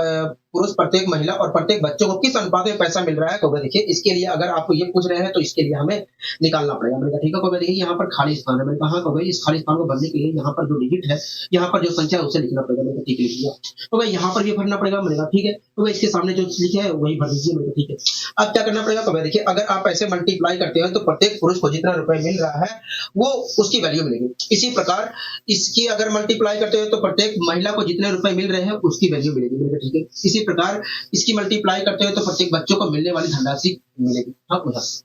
पुरुष, प्रत्येक महिला और प्रत्येक बच्चों को किस अनुपात में पैसा मिल रहा है, तो देखिए इसके लिए अगर आपको ये पूछ रहे हैं तो इसके लिए हमें निकालना पड़ेगा। मैंने कहा ठीक है, तो देखिए यहाँ पर खाली स्थान है। मैंने कहा तो भाई इस खाली स्थान को भरने के लिए यहाँ पर जो डिजिट है, यहाँ पर जो संख्या है उसे लिखना पड़ेगा। मैंने कहा ठीक है, लिख दिया। तो भाई यहाँ पर भी भरना पड़ेगा। मैंने कहा ठीक है, तो भाई इसके सामने जो लिखे है वही भर दीजिए। मैंने कहा ठीक है। अब क्या करना पड़ेगा, तो भाई देखिए अगर आप ऐसे मल्टीप्लाई करते हैं तो प्रत्येक पुरुष को जितना रुपए मिल रहा है वो उसकी वैल्यू मिलेगी। इसी प्रकार इसकी अगर मल्टीप्लाई करते हैं तो प्रत्येक महिला को जितने रुपए मिल रहे हैं उसकी वैल्यू मिलेगी। मैंने कहा ठीक है। इसी प्रकार इसकी मल्टीप्लाई करते हैं तो प्रत्येक बच्चों को मिलने वाली धनराशि मिलेगी। हाँ,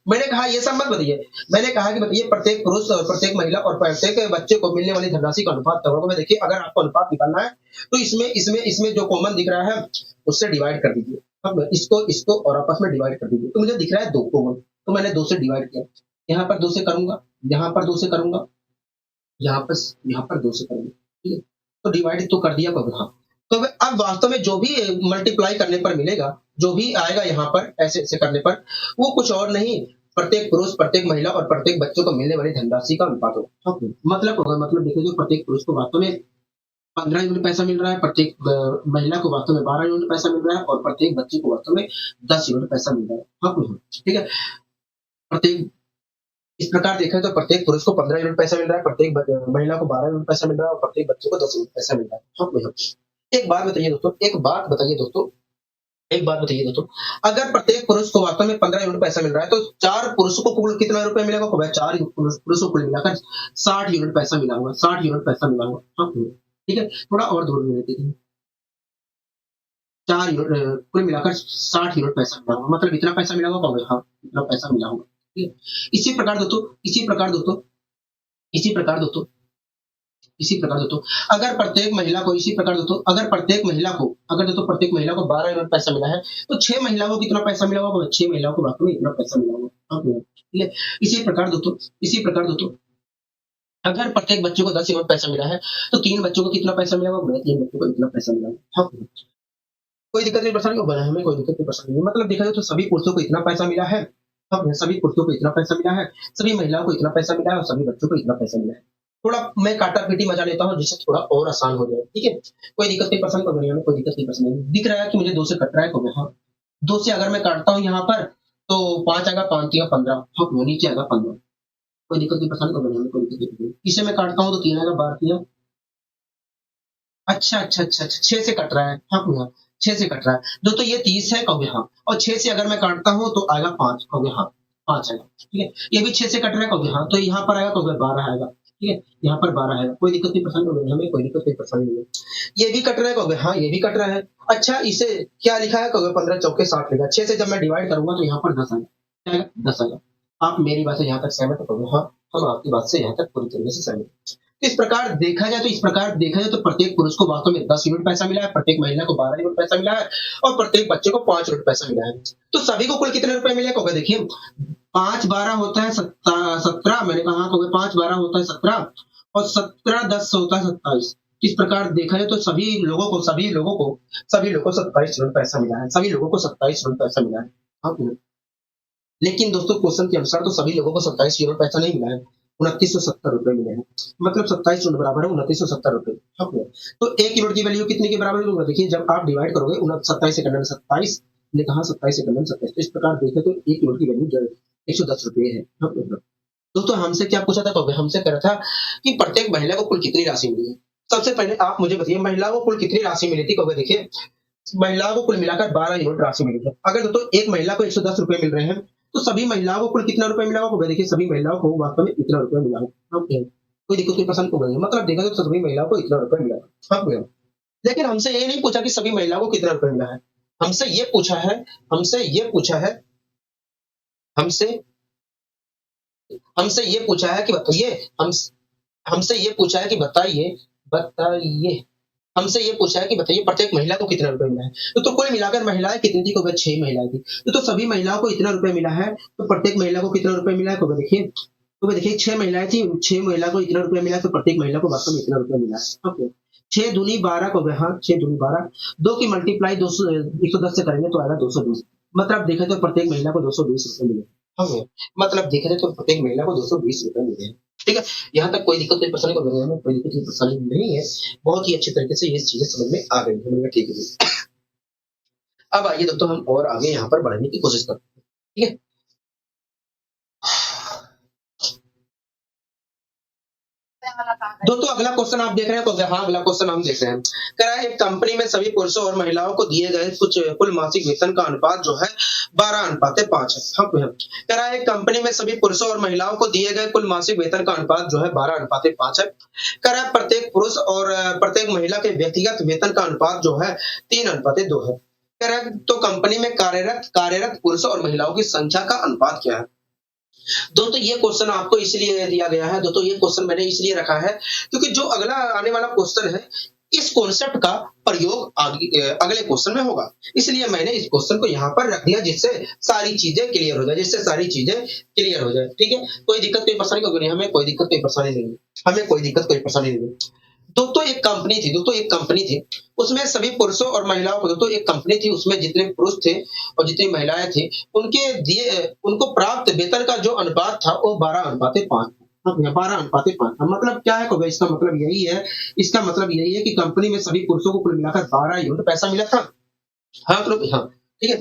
मैंने कहा ये सब मत बताइए। मैंने कहा कि बताइए प्रत्येक पुरुष और प्रत्येक महिला और प्रत्येक बच्चे को मिलने वाली धनराशि का अनुपात करोगे में। देखिए अगर आपको अनुपात निकालना है तो इसमें जो कॉमन दिख रहा है उससे डिवाइड कर दीजिए। अब इसको और आपस में डिवाइड कर दीजिए। तो मुझे दिख रहा है 2 कॉमन, तो मैंने 2 से डिवाइड किया। यहाँ पर 2 से करूंगा, यहाँ पर 2 से करूंगा, यहाँ पर 2 से करूंगा। ठीक है, तो डिवाइड तो कर दिया कब। हाँ, तो अब वास्तव में जो भी मल्टीप्लाई करने पर मिलेगा, जो भी आएगा यहाँ पर ऐसे ऐसे करने पर, वो कुछ और नहीं प्रत्येक पुरुष, प्रत्येक महिला और प्रत्येक बच्चों को मिलने वाली धनराशि का अनुपात होगा। हाँ, मतलब देखिए जो प्रत्येक पुरुष को वास्तव में 15 यूनिट पैसा मिल रहा है, प्रत्येक महिला को वास्तव में 12 यूनिट पैसा मिल रहा है और प्रत्येक बच्चे को वास्तव में 10 यूनिट पैसा मिल रहा है। हाँ, ठीक है। प्रत्येक इस प्रकार देखा तो प्रत्येक पुरुष को 15 यूनिट पैसा मिल रहा है, प्रत्येक महिला को 12 यूनिट पैसा मिल रहा है और प्रत्येक बच्चे को 10 यूनिट पैसा मिल रहा है। हाँ, एक बात बताइए दोस्तों, अगर प्रत्येक पुरुष को वास्तव में 15 यूनिट पैसा मिल रहा है तो 4 पुरुषों को कुल कितना रुपए मिलेगा, 4 पुरुषों को कुल मिलाकर 60 यूनिट पैसा मिला होगा। 60 यूनिट पैसा मिला होगा। हाँ, ठीक है, थोड़ा और दूर में लेते हैं। 4 यूनिट कुल मिलाकर 60 यूनिट पैसा मिला होगा। मतलब इतना पैसा मिला होगा। हाँ, इतना पैसा मिला होगा। ठीक है, इसी प्रकार दोस्तों अगर प्रत्येक महिला को प्रत्येक महिला को 12 यूनिट पैसा मिला है तो 6 महिलाओं को कितना पैसा मिला होगा, 6 महिलाओं को वास्तव में इतना पैसा मिला होगा। हाँ, ठीक है। इसी प्रकार दोस्तों अगर प्रत्येक बच्चे को 10 यूनिट पैसा मिला है तो 3 बच्चों को कितना पैसा मिला होगा, 3 बच्चों को इतना पैसा मिला होगा। हाँ, कोई दिक्कत नहीं, परेशानी बना हमें कोई दिक्कत नहीं, परेशानी नहीं। मतलब देखा जाए तो सभी पुरुषों को इतना पैसा मिला है। हाँ, सभी पुरुषों को इतना पैसा मिला है, सभी महिलाओं को इतना पैसा मिला है और सभी बच्चों को इतना पैसा मिला है। थोड़ा मैं काटा-पीटी मजा लेता हूँ जिससे थोड़ा और आसान हो जाए। ठीक है, कोई दिक्कत नहीं, पसंद कर हमें कोई दिक्कत नहीं, पसंद नहीं। दिख रहा है कि मुझे 2 से कट रहा है तो मैं, हाँ, 2 से अगर मैं काटता हूँ यहाँ पर तो 5 आएगा, 5 तिया 15। हाँ, नीचे आएगा 15। कोई दिक्कत नहीं, पसंद कर हमें कोई दिक्कत नहीं। इसे मैं काटता हूँ तो 3 आएगा, 12 तिया। अच्छा, 6 से कट रहा है। हाँ, 6 से कट रहा है। दोस्तों ये 30 है कहोगे हाँ, और 6 से अगर मैं काटता हूँ तो आएगा 5 कहोगे हाँ, 5 आएगा। ठीक है, ये भी 6 से कट रहा है कहोगे हाँ, तो यहाँ पर आएगा कहोगे 12 आएगा। ठीक है, यहाँ पर 12 आएगा। कोई दिक्कत नहीं, पसंद करोगे हमें कोई दिक्कत नहीं, पसंद नहीं है। ये भी कट रहा है कहोगे हाँ, ये भी कट रहा है। अच्छा, इसे क्या लिखा है कहोगे 15 चौके 60 लिखा है। 6 से जब मैं डिवाइड करूंगा तो यहाँ पर 10 आएगा। क्या आएगा, 10 आएगा। आप मेरी बात से यहाँ तक सहमत हो कहोगे हाँ, हम आपकी बात से यहाँ तक पूरी तरीके से सहमत हैं। इस प्रकार देखा जाए तो प्रत्येक पुरुष को वास्तव में 10 यूनिट पैसा मिला है, प्रत्येक महिला को 12 यूनिट पैसा मिला है और प्रत्येक बच्चे को 5 यूनिट पैसा मिला है। तो सभी को कुल कितने रुपए मिले कहोगे, देखिए 5 12 होता है 17। मैंने कहा कहोगे 5 12 होता है 17 और 17 10 होता है 27। इस प्रकार देखा जाए तो सभी लोगों को 27 यूनिट पैसा मिला है। सभी लोगों को 27 यूनिट पैसा मिला है। हाँ, लेकिन दोस्तों क्वेश्चन के अनुसार तो सभी लोगों को 27 यूनिट पैसा नहीं मिला है, 2970 रुपए मिले हैं। मतलब 27 यूनिट बराबर है 2970 रुपए। तो 1 यूनिट की वैल्यू कितने के बराबर होगा, देखिए जब आप डिवाइड करोगे 27 से करना 27 ने कहा 27 से करना 27। इस प्रकार देखें तो 1 यूनिट की वैल्यू 110 रुपए है। दोस्तों हमसे क्या पूछा था, हमसे कह रहा था कि प्रत्येक महिला को कुल कितनी राशि मिली है। सबसे पहले आप मुझे बताइए महिलाओं को कुल कितनी राशि मिली थी, कहोगे देखिए महिलाओं को कुल मिलाकर 12 यूनिट राशि मिली है। अगर दोस्तों एक महिला को 110 रुपए मिल रहे हैं तो सभी महिलाओं को कुल कितना रुपए मिला होगा, देखिए सभी महिलाओं को वास्तव में इतना रुपया मिला होगा। कोई दिक्कत कोई परेशानी को नहीं, मतलब देखा जाए तो सभी महिलाओं को इतना रुपए मिला। हाँ भैया। लेकिन हमसे ये नहीं पूछा कि सभी महिलाओं को कितना रुपए मिला है। हमसे ये पूछा है हमसे ये पूछा है हमसे हमसे ये पूछा है कि बताइए हम हमसे ये पूछा है कि बताइए बताइए हमसे ये पूछा है कि बताइए प्रत्येक महिला को कितना रुपए मिला है। तो कुल मिलाकर महिलाएं कितनी थी? को 6 महिलाएं थी। तो सभी महिलाओं को इतना रुपए मिला है, तो प्रत्येक महिला को कितना रुपए मिला है? को देखिए, तो देखिए 6 महिलाएं थी, 6 महिला को इतना रुपया मिला, तो प्रत्येक महिला को वास्तव में इतना रुपया मिला है। ओके। 6 दूनी 12 को हाँ 6 दूनी 12, 2 की मल्टीप्लाई 200 110 से करेंगे तो आएगा 220। मतलब देखा तो प्रत्येक महिला को 220 रुपए मिले। ओके। मतलब देखा जाए तो प्रत्येक महिला को 220 रुपए मिले हैं। ठीक है, यहाँ तक कोई दिक्कत कोई परेशानी को हमें कोई दिक्कत कोई परेशानी नहीं है। बहुत ही अच्छे तरीके से ये चीजें समझ में आ गई है। ठीक है जी। अब आइए दोस्तों हम और आगे यहाँ पर बढ़ने की कोशिश करते हैं। ठीक है, दोस्तों अगला क्वेश्चन आप देख रहे हैं, तो हाँ अगला क्वेश्चन हम देख रहे हैं। कह रहा है एक कंपनी में सभी पुरुषों और महिलाओं को दिए गए कुछ कुल मासिक वेतन का अनुपात जो है 12:5 है। हाँ, कह रहा है एक कंपनी में सभी पुरुषों और महिलाओं को दिए गए कुल मासिक वेतन का अनुपात जो है 12:5 है। कह रहा है प्रत्येक पुरुष और प्रत्येक महिला के व्यक्तिगत वेतन का अनुपात जो है 3:2 है। कह रहा है तो कंपनी में कार्यरत पुरुषों और महिलाओं की संख्या का अनुपात क्या है? दोस्तों ये क्वेश्चन आपको इसलिए दिया गया है, दोस्तों ये क्वेश्चन मैंने इसलिए रखा है क्योंकि जो अगला आने वाला क्वेश्चन है इस कॉन्सेप्ट का प्रयोग अगले क्वेश्चन में होगा, इसलिए मैंने इस क्वेश्चन को यहाँ पर रख दिया जिससे सारी चीजें क्लियर हो जाए। ठीक है, कोई दिक्कत कोई परेशानी नहीं, हमें कोई दिक्कत कोई परेशानी नहीं है। दोस्तों एक कंपनी थी उसमें सभी पुरुषों और महिलाओं को, दोस्तों एक कंपनी थी उसमें जितने पुरुष थे और जितनी महिलाएं थी उनको प्राप्त वेतन का जो अनुपात था वो 12:5 था। 12:5। मतलब क्या है को इसका मतलब यही है कि कंपनी में सभी पुरुषों को कुल मिलाकर 12 यूनिट पैसा मिला था। हाँ तो हाँ ठीक है,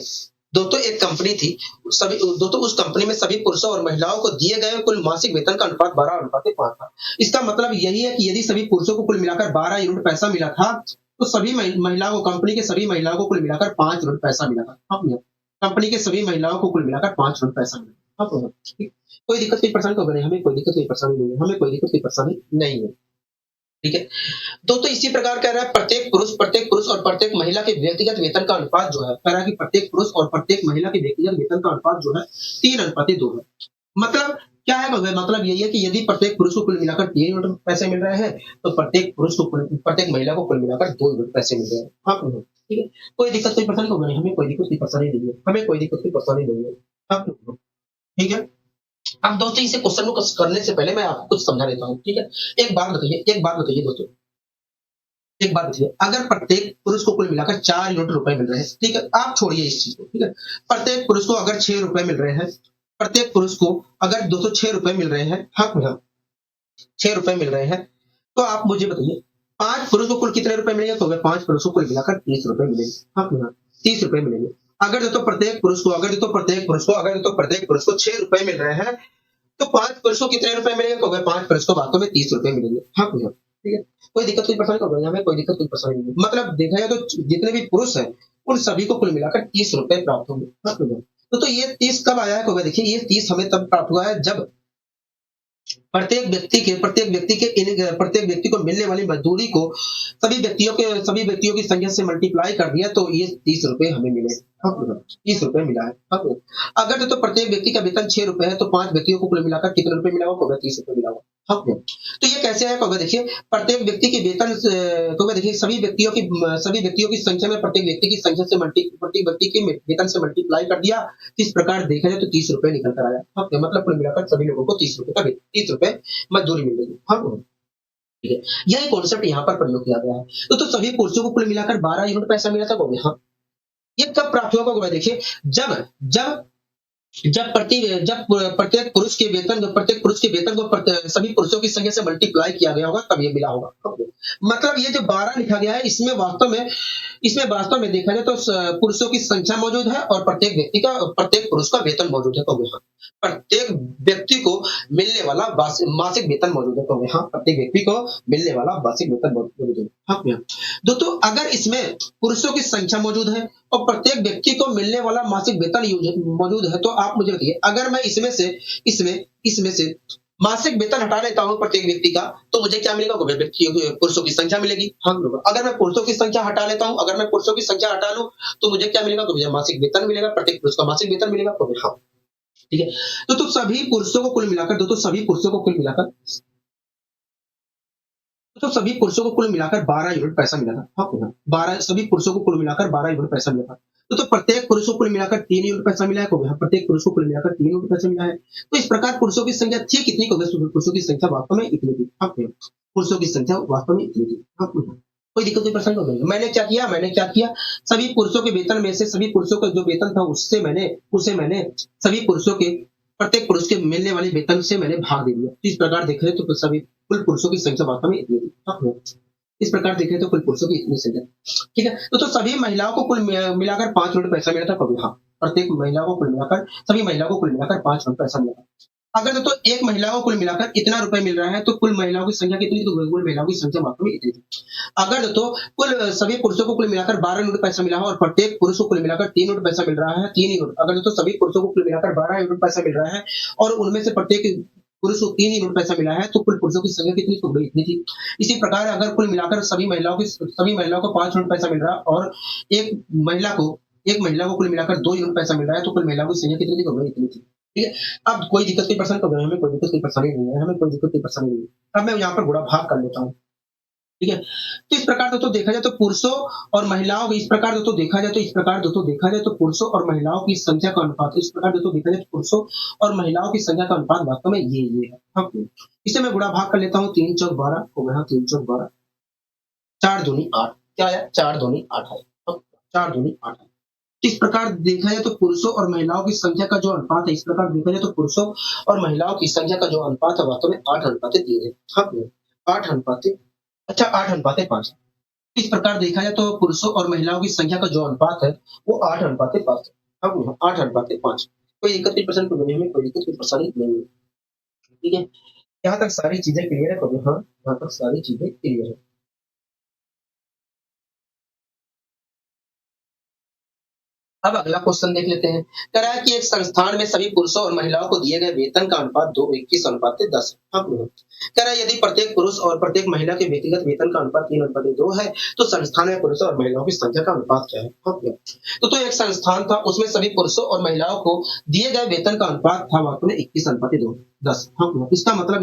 दोस्तों एक कंपनी थी दोस्तों उस कंपनी में सभी पुरुषों और महिलाओं को दिए गए कुल मासिक वेतन का अनुपात 12:5 था। इसका मतलब यही है कि यदि सभी पुरुषों को कुल मिलाकर 12 यूनिट पैसा मिला था तो सभी महिलाओं को, कंपनी के सभी महिलाओं को कुल मिलाकर 5 यूनिट पैसा मिला था। कंपनी के सभी महिलाओं को कुल मिलाकर 5 यूनिट पैसा मिला। कोई दिक्कत कोई परेशानी को नहीं, हमें कोई दिक्कत कोई परेशानी नहीं है। ठीक है, दोस्तों इसी प्रकार कह रहा है प्रत्येक पुरुष और प्रत्येक महिला के व्यक्तिगत वेतन का अनुपात जो है, कह रहा है कि प्रत्येक पुरुष और प्रत्येक महिला के व्यक्तिगत वेतन का अनुपात जो है 3:2 है। मतलब क्या है, मतलब यही है कि यदि प्रत्येक पुरुष को कुल मिलाकर 3 यूनिट पैसे मिल रहे हैं तो प्रत्येक महिला को कुल मिलाकर 2 यूनिट पैसे मिल रहे हैं। हाँ ठीक है, कोई दिक्कत कोई परेशानी होगी, हमें कोई दिक्कत कोई परेशानी नहीं है। हाँ ठीक है, अब दोस्तों इसे क्वेश्चन को करने से पहले मैं आपको कुछ समझा देता हूँ। ठीक है, एक बात बताइए दोस्तों, अगर प्रत्येक पुरुष को कुल मिलाकर 4 यूनिट रुपए मिल रहे हैं, ठीक है, आप छोड़िए इस चीज को। ठीक है, प्रत्येक पुरुष को अगर 6 रुपए मिल रहे हैं, प्रत्येक पुरुष को अगर 206 रुपए मिल रहे हैं, हाँ 6 रुपए मिल रहे हैं, तो आप मुझे बताइए 5 पुरुष को कुल कितने रुपए मिलेंगे? तो 5 पुरुष को कुल मिलाकर 30 रुपए मिलेंगे। हाँ 30 रुपए मिलेंगे। अगर दोस्तों प्रत्येक पुरुष को 6 रुपए मिल रहे हैं तो 5 पुरुष को कितने रुपए मिलेंगे? तो 5 पुरुष को वास्तव में 30 रुपए मिलेंगे। हाँ भैया, ठीक है, कोई दिक्कत कोई परेशानी नहीं, हमें कोई दिक्कत कोई परेशानी नहीं। मतलब देखा जाए तो जितने भी पुरुष हैं उन सभी को कुल मिलाकर 30 रुपए प्राप्त होंगे। हाँ भैया, तो ये 30 कब आया है? देखिए ये 30 हमें तब प्राप्त हुआ है जब प्रत्येक व्यक्ति को मिलने वाली मजदूरी को सभी व्यक्तियों की संख्या से मल्टीप्लाई कर दिया तो ये 30 रुपए हमें मिले। 30 रुपए मिला है। अगर तो प्रत्येक व्यक्ति का वेतन 6 रुपए है तो 5 व्यक्तियों को कुल मिलाकर कितने रुपए मिला होगा? 30 रुपए मिला होगा। तो ये कैसे है? देखिए प्रत्येक व्यक्ति के वेतन देखिए सभी व्यक्तियों की संख्या में प्रत्येक व्यक्ति की संख्या से प्रत्येक व्यक्ति के वेतन से मल्टीप्लाई कर दिया। इस प्रकार देखा जाए तो 30 रुपए निकल कर आया। मतलब कुल मिलाकर सभी लोगों को 30 रुपए मजदूरी मिल रही है। ठीक है, यही कॉन्सेप्ट यहाँ पर प्रयोग किया गया है। तो सभी पुरुषों को कुल मिलाकर 12 यूनिट पैसा मिला था। हाँ, ये कब प्राप्त होगा? देखिए जब जब जब प्रत्येक पुरुष के वेतन को सभी पुरुषों की संख्या से मल्टीप्लाई किया गया होगा तब ये मिला होगा। मतलब ये जो 12 लिखा गया है इसमें वास्तव में देखा जाए तो पुरुषों की संख्या मौजूद है और प्रत्येक पुरुष का वेतन मौजूद है। तो यहाँ प्रत्येक व्यक्ति को मिलने वाला मासिक वेतन मौजूद है। तो यहाँ प्रत्येक व्यक्ति को मिलने वाला मासिक वेतन मौजूद है। हाँ दोस्तों, अगर इसमें पुरुषों की संख्या मौजूद है और प्रत्येक व्यक्ति को मिलने वाला मासिक वेतन मौजूद है तो आप मुझे बताइए, अगर मैं इसमें से मासिक वेतन हटा लेता हूँ प्रत्येक व्यक्ति का, तो मुझे क्या मिलेगा? व्यक्तियों पुरुषों की संख्या मिलेगी। हाँ, बिल्कुल। अगर मैं पुरुषों की संख्या हटा लेता हूँ, अगर मैं पुरुषों की संख्या हटा लूँ, तो मुझे क्या मिलेगा? तो मुझे मासिक वेतन मिलेगा, प्रत्येक पुरुष का मासिक वेतन मिलेगा। तो हाँ, ठीक है। तो सभी पुरुषों को कुल मिलाकर दोस्तों सभी पुरुषों को कुल मिलाकर तो सभी पुरुषों को कुल मिलाकर 12 यूनिट पैसा मिला था। हाँ, हाँ। 12 सभी पुरुषों को कुल मिलाकर 12 यूनिट पैसा मिला था। तो प्रत्येक पुरुष को कुल मिलाकर 3 यूनिट पैसा मिला है। को हाँ, प्रत्येक पुरुष को कुल मिलाकर 3 यूनिट पैसा मिला है। तो इस प्रकार पुरुषों की संख्या थी कितनी? को पुरुषों की संख्या वास्तव में इतनी थी। हाँ, हाँ। पुरुषों की संख्या वास्तव में इतनी थी। हाँ, हाँ। कोई दिक्कत कोई परेशानी नहीं। मैंने क्या किया? सभी पुरुषों के वेतन में से सभी पुरुषों का जो वेतन था उसे मैंने सभी पुरुषों के प्रत्येक पुरुष के मिलने वाले वेतन से मैंने भाग दे दिया। तो इस प्रकार देख रहे तो सभी कुल पुरुषों की संख्या वास्तव में इतनी थी। हाँ, हाँ। इस प्रकार देखें तो कुल पुरुषों की इतनी संख्या। ठीक है। तो सभी महिलाओं को कुल मिलाकर 5 यूनिट पैसा मिला था। कभी हाँ, प्रत्येक महिला को कुल मिलाकर सभी महिलाओं को कुल मिलाकर 5 यूनिट पैसा मिला था। अगर तो एक महिला को कुल मिलाकर इतना रुपए मिल रहा है, तो कुल महिलाओं की संख्या कितनी? तो कुल महिलाओं की संख्या वास्तव में इतनी थी। अगर तो कुल सभी पुरुषों को कुल मिलाकर 12 यूनिट पैसा मिला है और प्रत्येक पुरुष को कुल मिलाकर 3 यूनिट पैसा मिल रहा है। 3 यूनिट अगर तो सभी पुरुषों को कुल मिलाकर 12 यूनिट पैसा मिल रहा है और उनमें से प्रत्येक पुरुष को 3 यूनिट पैसा मिला है, तो कुल पुरुषों की संख्या कितनी? तो इतनी थी। इसी प्रकार अगर कुल मिलाकर सभी महिलाओं को 5 यूनिट पैसा मिल रहा है और एक महिला को एक महिला को कुल मिलाकर 2 यूनिट पैसा मिल रहा है, तो कुल महिलाओं की संख्या कितनी थी? तो इतनी थी। ठीक है। अब कोई दिक्कत कोई परेशानी तो नहीं, हमें कोई दिक्कत कोई परेशानी नहीं है, हमें कोई दिक्कत कोई परेशानी नहीं है। अब मैं यहाँ पर गुणा भाग कर लेता हूँ। ठीक है। तो इस प्रकार दोस्तों देखा जाए तो पुरुषों और महिलाओं को इस प्रकार दोस्तों देखा जाए तो पुरुषों और महिलाओं की संख्या का अनुपात इस प्रकार दोस्तों देखा जाए तो पुरुषों और महिलाओं की संख्या का अनुपात वास्तव में ये है। हाँ, इसे मैं गुणा भाग कर लेता हूँ। 3 चौक 12 हो गया। 3 चौक 12, 4 दूनी 8। क्या आया? 4 दूनी 8 है। 4 दूनी 8 है। इस प्रकार देखा जाए तो पुरुषों और महिलाओं की संख्या का जो अनुपात है, इस प्रकार देखा जाए तो पुरुषों और महिलाओं की संख्या का जो अनुपात है वास्तव में 8:3 है। हाँ, 8 अच्छा 8:5। इस प्रकार देखा जाए तो पुरुषों और महिलाओं की संख्या का जो अनुपात है वो 8:5 है। अब 8:5। कोई दिक्कत की परेशानी तो नहीं है, कोई दिक्कत की परेशानी नहीं है। ठीक है। यहाँ तक सारी चीजें क्लियर है। कभी हाँ, यहाँ तक सारी चीजें क्लियर है। अब अगला क्वेश्चन देख लेते हैं। कह रहा है कि एक संस्थान में सभी पुरुषों और महिलाओं को दिए गए वेतन का अनुपात 2:21:10 है। हाँ, कह रहा है यदि प्रत्येक पुरुष और प्रत्येक महिला के व्यक्तिगत वेतन का अनुपात 3:2 है, तो संस्थान में पुरुषों और महिलाओं की संख्या का अनुपात क्या है? हाँ, तो एक संस्थान था, उसमें सभी पुरुषों और महिलाओं को दिए गए वेतन का अनुपात था वास्तव में 21:10। हाँ, इसका मतलब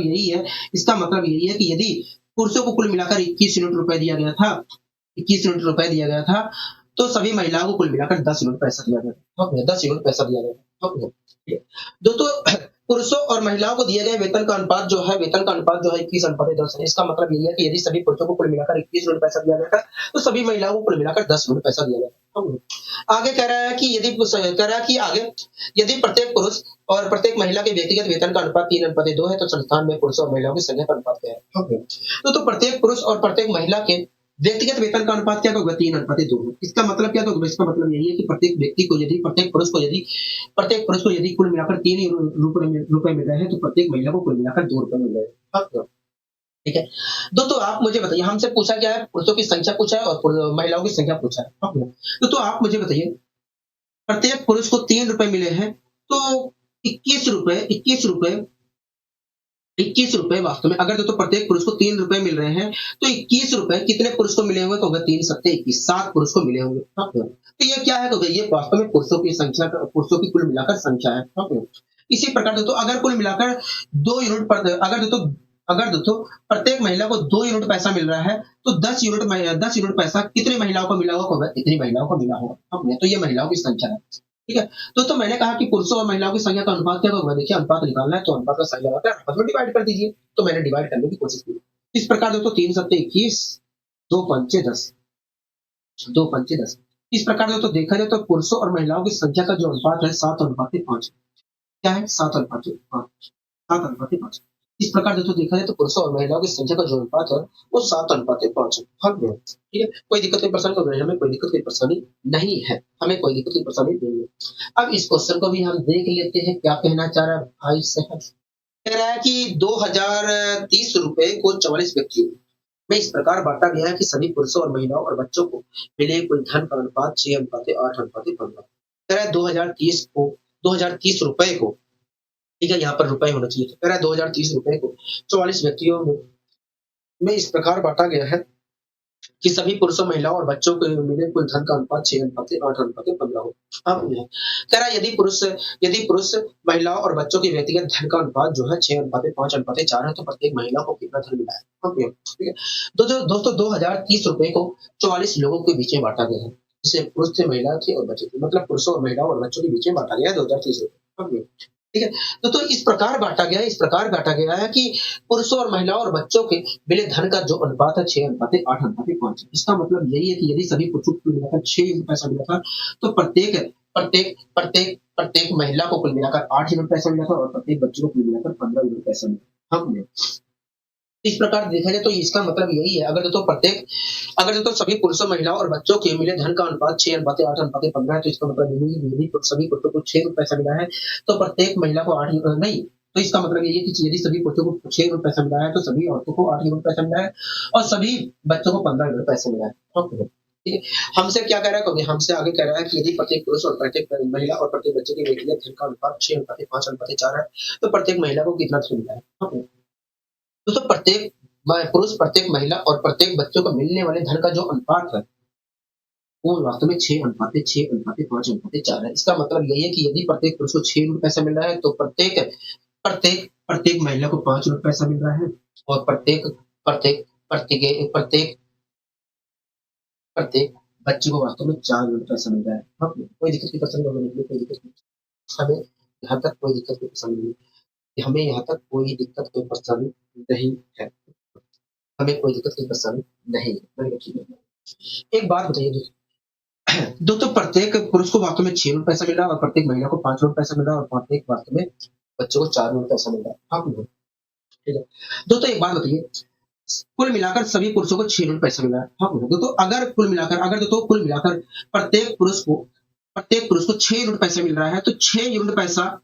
यही है कि यदि पुरुषों को कुल मिलाकर 21 यूनिट रुपए दिया गया था, 21 यूनिट रुपए दिया गया था, तो सभी महिलाओं को कुल मिलाकर 10 यूनिट पैसा दिया गया था। 10 यूनिट पैसा दिया गया था। ठीक है। दोस्तों पुरुषों और महिलाओं को दिए गए वेतन का अनुपात जो है 21:10 है। इसका मतलब यही है कि यदि सभी पुरुषों को कुल मिलाकर 21 यूनिट पैसा दिया गया था, तो सभी महिलाओं को कुल मिलाकर 10 यूनिट पैसा दिया गया था। आगे कह रहा है कि यदि प्रत्येक पुरुष और प्रत्येक महिला के व्यक्तिगत वेतन का अनुपात 3:2 है, तो संस्थान में पुरुषों और महिलाओं की संख्या का अनुपात क्या है? तो प्रत्येक पुरुष और प्रत्येक महिला के व्यक्तिगत वेतन का अनुपात क्या होगा? 3:2। इसका मतलब क्या होगा? इसका मतलब यही है कि प्रत्येक पुरुष को यदि कुल मिलाकर 3 रुपए मिल रहे हैं, तो प्रत्येक महिला को कुल मिलाकर 2 रुपए मिल रहे हैं। हाँ, ठीक है। दोस्तों आप मुझे बताइए, हमसे पूछा क्या है? पुरुषों की संख्या पूछा है और महिलाओं की संख्या पूछा है। हाँ, तो आप मुझे बताइए, प्रत्येक पुरुष को 3 रुपए मिले हैं, तो 21 रुपए 21 रुपए वास्तव में अगर तो प्रत्येक पुरुष को 3 रुपए मिल रहे हैं, तो 21 रुपए कितने पुरुष को मिले होंगे? तो होगा 3 सत्ते 21, 7 पुरुष को मिले होंगे। हाँ, तो ये क्या है? तो ये वास्तव में पुरुषों की कुल मिलाकर संख्या है। हाँ, इसी प्रकार दोस्तों अगर कुल मिलाकर 2 यूनिट पर अगर दोस्तों प्रत्येक महिला को 2 यूनिट पैसा मिल रहा है, तो 10 यूनिट पैसा कितनी महिलाओं को मिला होगा? इतनी महिलाओं को मिला होगा। हाँ, तो ये महिलाओं की संख्या है। ठीक है। तो मैंने कहा कि पुरुषों और महिलाओं की संख्या का अनुपात क्या होगा? देखिए अनुपात निकालना है, तो अनुपात का सही लगाकर आपस में डिवाइड कर दीजिए। तो मैंने डिवाइड करने की कोशिश की। इस प्रकार दोस्तों 3 सत्ते 21, 2 पंचे 10, 2 पंचे 10। इस प्रकार दोस्तों देखा जाए तो पुरुषों और महिलाओं की संख्या का जो अनुपात है 7:5। क्या है? 7:5। 7:5। इस प्रकार दोस्तों देखा जाए तो पुरुषों और महिलाओं की संख्या का जो अनुपात है वो 7:5 है। हाँ, ठीक है। कोई दिक्कत की परेशानी तो नहीं, हमें कोई दिक्कत की परेशानी नहीं है, हमें कोई दिक्कत की परेशानी नहीं है। अब इस क्वेश्चन को भी हम देख लेते हैं, क्या कहना चाह रहा है भाई साहब। कह रहा है कि 2030 रुपए को 44 व्यक्तियों में इस प्रकार बांटा गया है कि सभी पुरुषों और महिलाओं और बच्चों को मिले कुल धन का अनुपात 6:8:15। कह रहा है 2030 रुपए को ठीक है, यहाँ पर रुपए होना चाहिए। तो कह रहा है 2030 रुपए को 44 व्यक्तियों में इस प्रकार बाँटा गया है कि सभी पुरुषों, महिलाओं और बच्चों को मिले कुल धन का अनुपात 6:8:15 हो। अब कह रहा है यदि पुरुष, महिलाओं और बच्चों के व्यक्तिगत धन का अनुपात जो है 6:5:4 है, तो प्रत्येक महिला को कितना धन मिला है? अब ठीक है। तो जो दोस्तों 2030 रुपए को 44 लोगों के बीच में बाँटा गया है। जिससे पुरुष थे, महिला थे और बच्चे थे। मतलब पुरुषों और महिलाओं और बच्चों के बीच में बाँटा गया है 2030 रुपए। अब ठीक है। तो इस प्रकार बाँटा गया है कि पुरुषों और महिलाओं और बच्चों के मिले धन का जो अनुपात है 6:8:5 है। इसका मतलब यही है कि यदि सभी पुरुषों को कुल मिलाकर 6 यूनिट पैसा मिला था, तो प्रत्येक महिला को कुल मिलाकर 8 यूनिट पैसा मिला था और प्रत्येक बच्चे को कुल मिलाकर 15 यूनिट पैसा मिला। हाँ, इस प्रकार देखा जाए तो इसका मतलब यही है। अगर तो सभी पुरुषों, महिलाओं और बच्चों के मिले धन का अनुपात 6:8:15 है, तो इसका मतलब यही है कि यदि सभी पुरुषों को 6 रुपए पैसा मिला है, तो प्रत्येक महिला को 8 नहीं, तो इसका मतलब यही है कि यदि सभी पुरुषों को 6 रुपए पैसा मिला है, तो सभी औरतों को 8 यूनिट पैसा मिला है और सभी बच्चों को 15 यूनिट पैसा मिला है। ओके, ठीक है। हमसे क्या कह रहा है? क्योंकि हमसे आगे कह रहा है कि यदि प्रत्येक पुरुष और प्रत्येक महिला और प्रत्येक बच्चे के व्यक्तिगत धन का अनुपात 6:5:4 है, तो प्रत्येक महिला को कितना धन मिला है? ओके। तो प्रत्येक पुरुष, प्रत्येक महिला और प्रत्येक बच्चों को मिलने वाले धन का जो अनुपात है, वो वास्तव में 6:6:5:4 है। इसका मतलब यही है कि यदि प्रत्येक पुरुष को 6 यूनिट पैसा मिल रहा है, तो प्रत्येक प्रत्येक महिला को 5 यूनिट पैसा मिल रहा है और प्रत्येक प्रत्येक प्रत्येक प्रत्येक बच्चे को वास्तव में 4 यूनिट पैसा मिल रहा है। हाँ, कोई दिक्कत की परेशानी होने के लिए कोई दिक्कत नहीं। हमें यहाँ तक कोई दिक्कत की परेशानी नहीं है। हमें यहाँ तक कोई दिक्कत कोई परेशानी नहीं है। हमें कोई दिक्कत की परेशानी नहीं है। मैंने कहा ठीक है। एक बात बताइए दोस्तों प्रत्येक पुरुष को वास्तव में 6 यूनिट पैसा मिल रहा है और प्रत्येक महिला को 5 यूनिट पैसा मिल रहा है और प्रत्येक वास्तव में बच्चों को 4 यूनिट पैसा मिल रहा है। हाँ, बिल्कुल, ठीक है। दोस्तों एक बात बताइए, कुल मिलाकर सभी पुरुषों को 6 यूनिट पैसा मिल रहा है। हाँ, बिल्कुल। दोस्तों अगर कुल मिलाकर प्रत्येक पुरुष को 6 यूनिट पैसा मिल रहा है, तो 6 यूनिट पैसा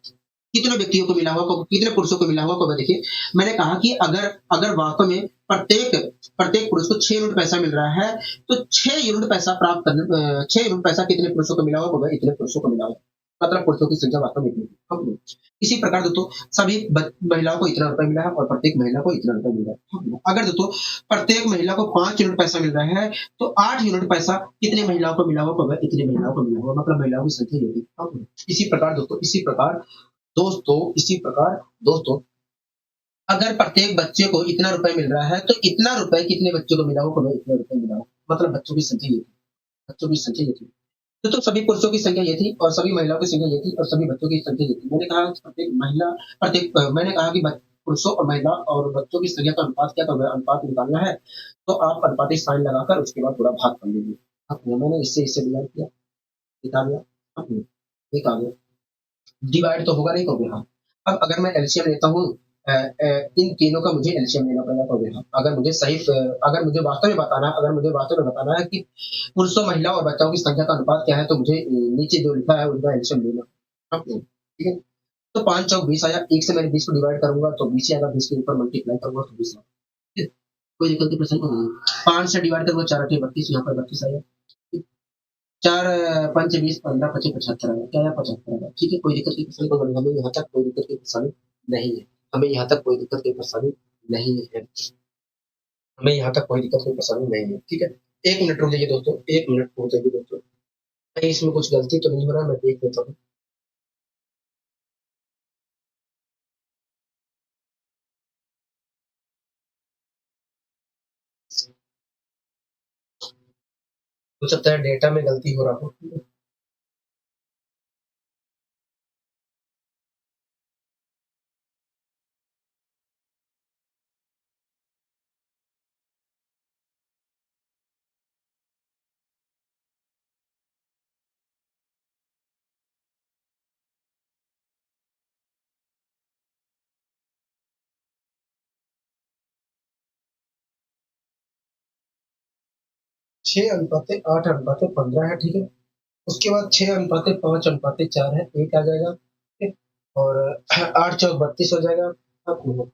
कितने व्यक्तियों को मिला होगा, कितने पुरुषों को मिला होगा? तो देखिए, मैंने कहा कि अगर अगर वास्तव में प्रत्येक प्रत्येक पुरुष को 6 यूनिट पैसा मिल रहा है, तो 6 यूनिट पैसा 6 यूनिट पैसा कितने पुरुषों को मिला होगा? इतने पुरुषों को मिला होगा। मतलब पुरुषों की संख्या वास्तव में इतनी है। हाँ, बिल्कुल। इसी प्रकार दोस्तों सभी महिलाओं को इतना रुपए मिला है और प्रत्येक महिला को इतना रुपए मिला है। हाँ, बिल्कुल। अगर दोस्तों प्रत्येक महिला को 5 यूनिट पैसा मिल रहा है, तो 8 यूनिट पैसा कितने महिलाओं को मिला होगा? इतनी महिलाओं को मिला होगा। मतलब महिलाओं की संख्या ये थी। हाँ, बिल्कुल। इसी प्रकार दोस्तों अगर प्रत्येक बच्चे को इतना रुपए मिल रहा है, तो इतना रुपए कितने बच्चों को मिला होगा? इतना रुपए मिला होगा। मतलब बच्चों की संख्या ये थी। बच्चों की संख्या ये थी। तो सभी पुरुषों की संख्या ये थी और सभी महिलाओं की संख्या ये थी और सभी बच्चों की संख्या ये थी। मैंने कहा कि पुरुषों और महिला और बच्चों की संख्या का अनुपात क्या करना है? अनुपात निकालना है, तो आप अनुपातिक साइन लगाकर उसके बाद पूरा भाग कर लीजिए। अब मैंने इससे इससे डिवाइड किया, निकाल लिया। अब एक आ गया। डिवाइड तो होगा नहीं, तो हाँ। अब अगर मैं एलसीएम लेता हूँ, इन तीनों का मुझे एलसीएम लेना पड़ेगा, तो हाँ। अगर मुझे वास्तव में बताना है कि पुरुषों, महिला और बच्चों की संख्या का अनुपात क्या है, तो मुझे नीचे जो लिखा है उनका एलसीएम लेना। हाँ, ठीक है। तो 5 चौक 20 आया। एक से मैंने 20 को डिवाइड करूंगा तो 20 आएगा, 20 के ऊपर मल्टीप्लाई करूंगा तो 20 आएगा। ठीक है? कोई दिक्कत की प्रश्न नहीं है। 5 से डिवाइड करूंगा 4 8 32, यहाँ पर 32 आएगा। 4 5 20 15 25 75 आएगा। क्या आया? 75 आएगा। ठीक है, कोई दिक्कत की परेशानी को हमें यहाँ तक कोई दिक्कत की परेशानी नहीं है। हमें यहाँ तक कोई दिक्कत की परेशानी नहीं है। हमें यहाँ तक कोई दिक्कत कोई परेशानी नहीं है। ठीक है, 1 मिनट रुक जाइए दोस्तों, 1 मिनट रुक जाइए दोस्तों। कहीं इसमें कुछ गलती तो नहीं हो रहा है? मैं देख लेता हूँ। हो सकता है डेटा में गलती हो रहा हो। 6:8:15 है। ठीक है, उसके बाद 6:5:4 है, 1 आ जाएगा। ठीक है, और 8 चौक 32 हो जाएगा। अब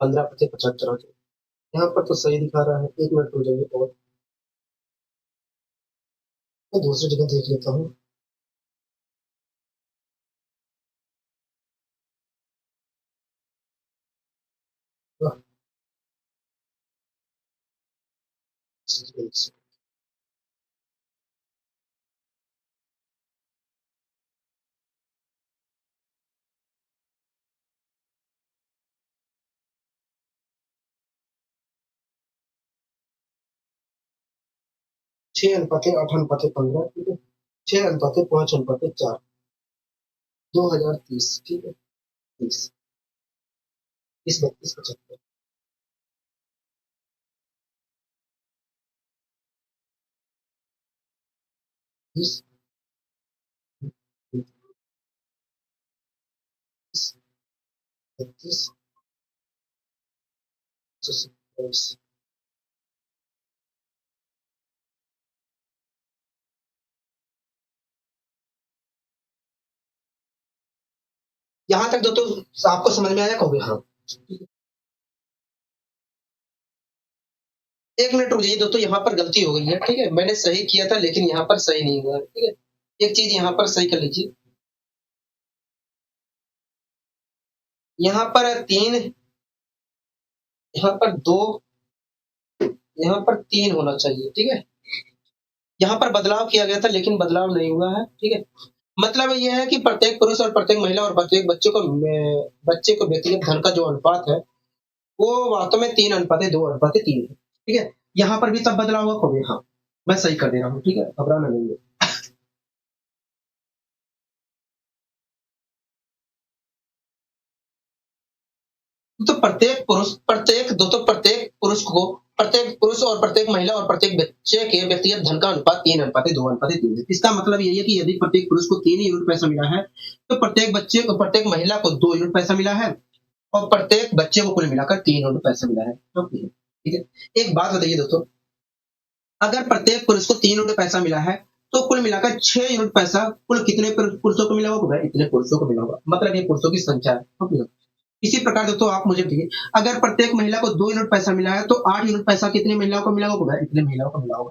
15/75 हो जाएगा। यहाँ पर तो सही दिखा रहा है। 1 मिनट रुक जाइए और मैं दूसरी जगह देख लेता हूँ। छह अनुपात 8:15, ठीक है। 6:5:4, 2030, ठीक है। 30, 32, 75, 30, 32, यहाँ तक दोस्तों आपको समझ में आया कहोगे हाँ। 1 मिनट रुक जाइए दोस्तों, यहाँ पर गलती हो गई है, ठीक है। मैंने सही किया था लेकिन यहाँ पर सही नहीं हुआ, ठीक है। एक चीज यहाँ पर सही कर लीजिए। यहाँ पर 3, यहाँ पर 2, यहाँ पर 3 होना चाहिए, ठीक है। यहाँ पर बदलाव किया गया था लेकिन बदलाव नहीं हुआ है, ठीक है। मतलब ये है कि प्रत्येक पुरुष और प्रत्येक महिला और प्रत्येक बच्चे को व्यक्तिगत धन का जो अनुपात है वो वास्तव में 3:2:3 है, ठीक है। यहाँ पर भी तब बदलाव हुआ कहोगे हाँ। मैं सही कर दे रहा हूँ, ठीक है, घबराना नहीं है। तो प्रत्येक पुरुष और प्रत्येक महिला और प्रत्येक बच्चे के व्यक्तिगत धन का अनुपात 3:2:3 है। इसका मतलब यही है कि यदि प्रत्येक पुरुष को 3 यूनिट पैसा मिला है तो प्रत्येक महिला को 2 यूनिट पैसा मिला है और प्रत्येक बच्चे को कुल मिलाकर 3 यूनिट पैसा मिला है, ठीक है। एक बात बताइए दोस्तों, अगर प्रत्येक पुरुष को 3 यूनिट पैसा मिला है तो कुल मिलाकर 6 यूनिट पैसा कुल कितने पुरुषों को मिला होगा? इतने पुरुषों को मिला होगा, मतलब ये पुरुषों की संख्या है। इसी प्रकार दोस्तों आप मुझे बताइए, अगर प्रत्येक महिला को 2 यूनिट पैसा मिला है तो 8 यूनिट पैसा कितनी महिलाओं को मिला होगा? इतने महिलाओं को मिला होगा।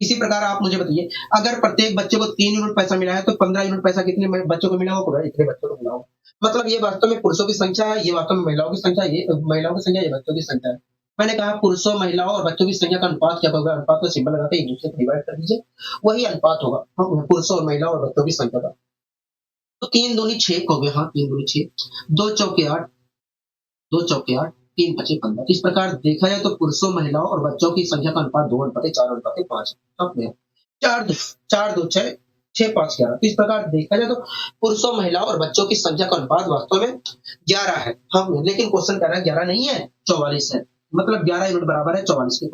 इसी प्रकार आप मुझे बताइए, अगर प्रत्येक बच्चे को 3 यूनिट पैसा मिला है तो 15 यूनिट पैसा कितने बच्चों को मिला होगा? इतने बच्चों को मिला होगा। मतलब ये वास्तव में पुरुषों की संख्या है, ये वास्तव में महिलाओं की संख्या, ये महिलाओं की संख्या, ये बच्चों की संख्या है। मैंने कहा पुरुषों, महिलाओं और बच्चों की संख्या का अनुपात क्या होगा? अनुपात का सिंबल लगा के एक दूसरे को डिवाइड कर दीजिए, वही अनुपात होगा पुरुषों और महिलाओं और बच्चों की संख्या का। तो 3 दूनी 6 हो गए, हाँ 3 दूनी 6, 2 चौके 8, 2 चौके 8, 3 5 15। इस प्रकार देखा जाए तो पुरुषों, महिलाओं और बच्चों की संख्या का अनुपात 2:4:5 है। 4 2 6 5 11। तो इस प्रकार देखा जाए तो पुरुषों, महिलाओं और बच्चों की संख्या का अनुपात वास्तव में 11 है। हम लेकिन क्वेश्चन कह रहा है 11 नहीं है, 44 है। मतलब 11 यूनिट बराबर है 44 के।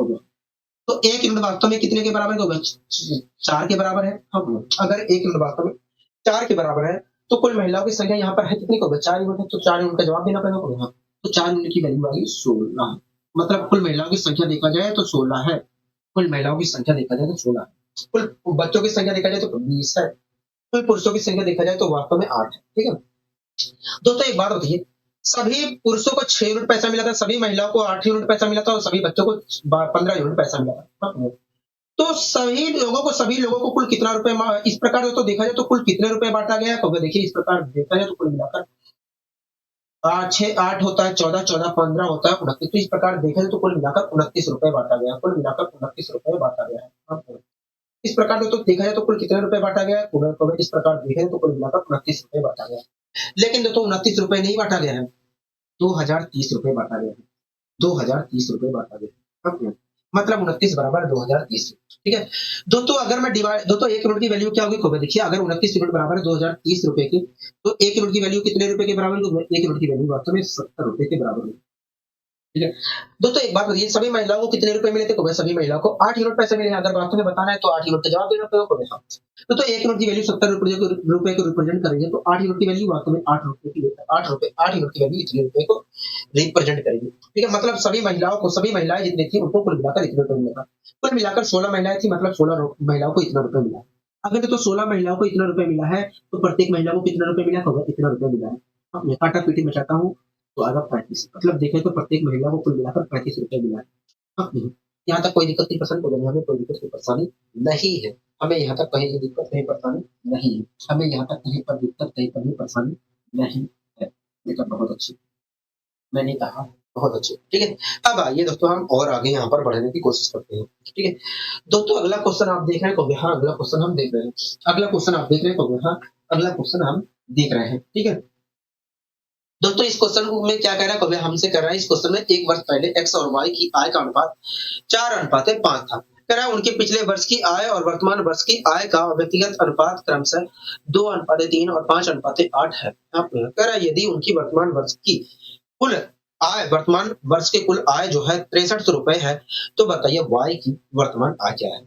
तो 1 यूनिट वास्तव में कितने के बराबर होगा? 4 के बराबर है। हम अगर 1 यूनिट वास्तव में 4 के बराबर है तो कुल महिलाओं की संख्या यहाँ पर है कितनी को? 4 यूनिट है। तो 4 यूनिट का जवाब देना पड़ेगा। तो 4 यूनिट की वैल्यू आई 16। मतलब कुल महिलाओं की संख्या देखा जाए तो 16 है। कुल महिलाओं की संख्या देखा जाए तो 16 है। कुल बच्चों की संख्या देखा जाए तो 20 है। कुल पुरुषों की संख्या देखा जाए तो वास्तव में 8 है, ठीक है। दोस्तों एक बात बताइए, सभी पुरुषों को 6 यूनिट पैसा मिला था, सभी महिलाओं को 8 यूनिट पैसा मिला था और सभी बच्चों को 15 यूनिट पैसा मिला था। तो सभी लोगों को कुल कितना रुपए, इस प्रकार तो देखा जाए तो कुल कितने रुपए बांटा गया है? तो देखिए इस प्रकार देखा जाए तो कुल मिलाकर 8 होता है, 14 14 15 होता है 29। तो इस प्रकार देखा जाए तो कुल मिलाकर 29 रुपए बांटा गया, कुल मिलाकर 29 रुपए बांटा गया है। इस प्रकार तो देखा जाए तो कुल कितने रुपए बांटा गया है? इस प्रकार देखा जाए तो कुल मिलाकर 29 रुपए बांटा गया है। लेकिन दोस्तों 29 रुपए नहीं बांटा गया है, 2030 रुपए बांटा गया है। 2030 रुपए बांटा गया है। मतलब 29 = 2030, ठीक है। दोस्तों अगर मैं डिवाइड, दोस्तों 1 यूनिट की वैल्यू क्या होगी? खोगे देखिए, अगर 29 यूनिट बराबर है 2030 रुपए की, तो 1 यूनिट की वैल्यू कितने रुपए के बराबर होगी? 1 यूनिट की वैल्यू वास्तव में 70 रुपए के बराबर होगी, ठीक है। दोस्तों एक बात बताइए, सभी महिलाओं को कितने रुपए मिले थे? खोगे सभी महिलाओं को 8 यूनिट पैसे मिले हैं। अगर वास्तव में बताना है तो 8 यूनिट का जवाब देना पड़ेगा। खोगे हाँ। तो 1 यूनिट की वैल्यू 70 रुपए को रिप्रेजेंट करेंगे, तो 8 यूनिट की वैल्यू वास्तव में 8 रुपए की, 8 यूनिट की वैल्यू इतने रुपए को रिप्रेजेंट करेगी, ठीक है। मतलब सभी महिलाएं जितनी थी उनको कुल मिलाकर इतने रुपए मिला। कुल मिलाकर 16 महिलाएं थी, मतलब 16 महिलाओं को इतना रुपए मिला। अगर तो 16 महिलाओं को इतना रुपए मिला है तो प्रत्येक महिला को कितना रुपए मिला होगा? इतना रुपए मिला है। अब मैं काटा पीटी में चाहता हूँ तो आएगा 35। मतलब देखें तो प्रत्येक महिला को कुल मिलाकर 35 रुपए मिला है। अब यहाँ तक कोई दिक्कत नहीं, पसंद को हमें कोई दिक्कत, कोई परेशानी नहीं है। हमें यहाँ तक कहीं दिक्कत, कहीं परेशानी नहीं है। हमें यहाँ तक कहीं पर दिक्कत, कहीं पर भी परेशानी नहीं है। ये तो बहुत अच्छी, मैंने कहा बहुत अच्छे, ठीक है। अब आइए दोस्तों हम और आगे यहाँ पर बढ़ने की कोशिश करते हैं, ठीक है। दोस्तों अगला क्वेश्चन आप देख रहे हैं कहोगे हाँ, अगला क्वेश्चन हम देख रहे हैं। अगला क्वेश्चन आप देख रहे हैं कहोगे हाँ, अगला क्वेश्चन हम देख रहे हैं, ठीक है। दोस्तों इस क्वेश्चन में क्या कह रहा है कहोगे हमसे कह रहा है इस क्वेश्चन में 1 वर्ष पहले एक्स और वाई की आय का अनुपात 4:5 था। कह रहा है उनके पिछले वर्ष की आय और वर्तमान वर्ष की आय का व्यक्तिगत अनुपात क्रमशः 2:3 और 5:8 है। अब कह रहा है यदि उनकी वर्तमान वर्ष की कुल आय वर्तमान वर्ष के कुल आय जो है 6300 रुपए है, तो बताइए वाई की वर्तमान आय क्या है?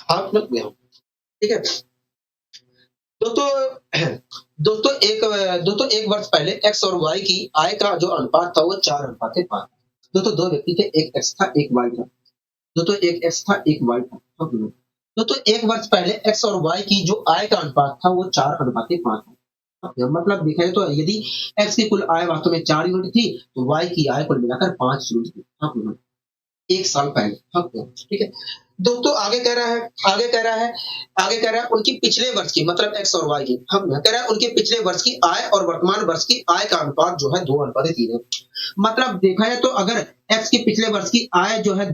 हाँ, ठीक है। दोस्तों दोस्तों एक वर्ष पहले एक्स और वाई की आय का जो अनुपात था वो 4:5। दोस्तों दो व्यक्ति थे, एक एक्स था एक वाई था। दोस्तों एक एक्स था एक वाई था। दोस्तों एक वर्ष पहले एक्स और वाई की जो आय का अनुपात था वो 4:5 था। मतलब देखा जाए तो यदि एक्स की कुल आय वास्तव में 4 यूनिट थी तो वाई की आय कुल मिलाकर 5 यूनिट थी। 1 साल पहले। हाँ, ठीक है। दोस्तों आगे कह रहा है उनकी पिछले वर्ष की मतलब एक्स और वाई की हम कह रहा है उनके पिछले वर्ष की आय और वर्तमान वर्ष की आय का अनुपात जो है 2:3 है। मतलब देखा जाए तो अगर एक्स की पिछले वर्ष की आय जो है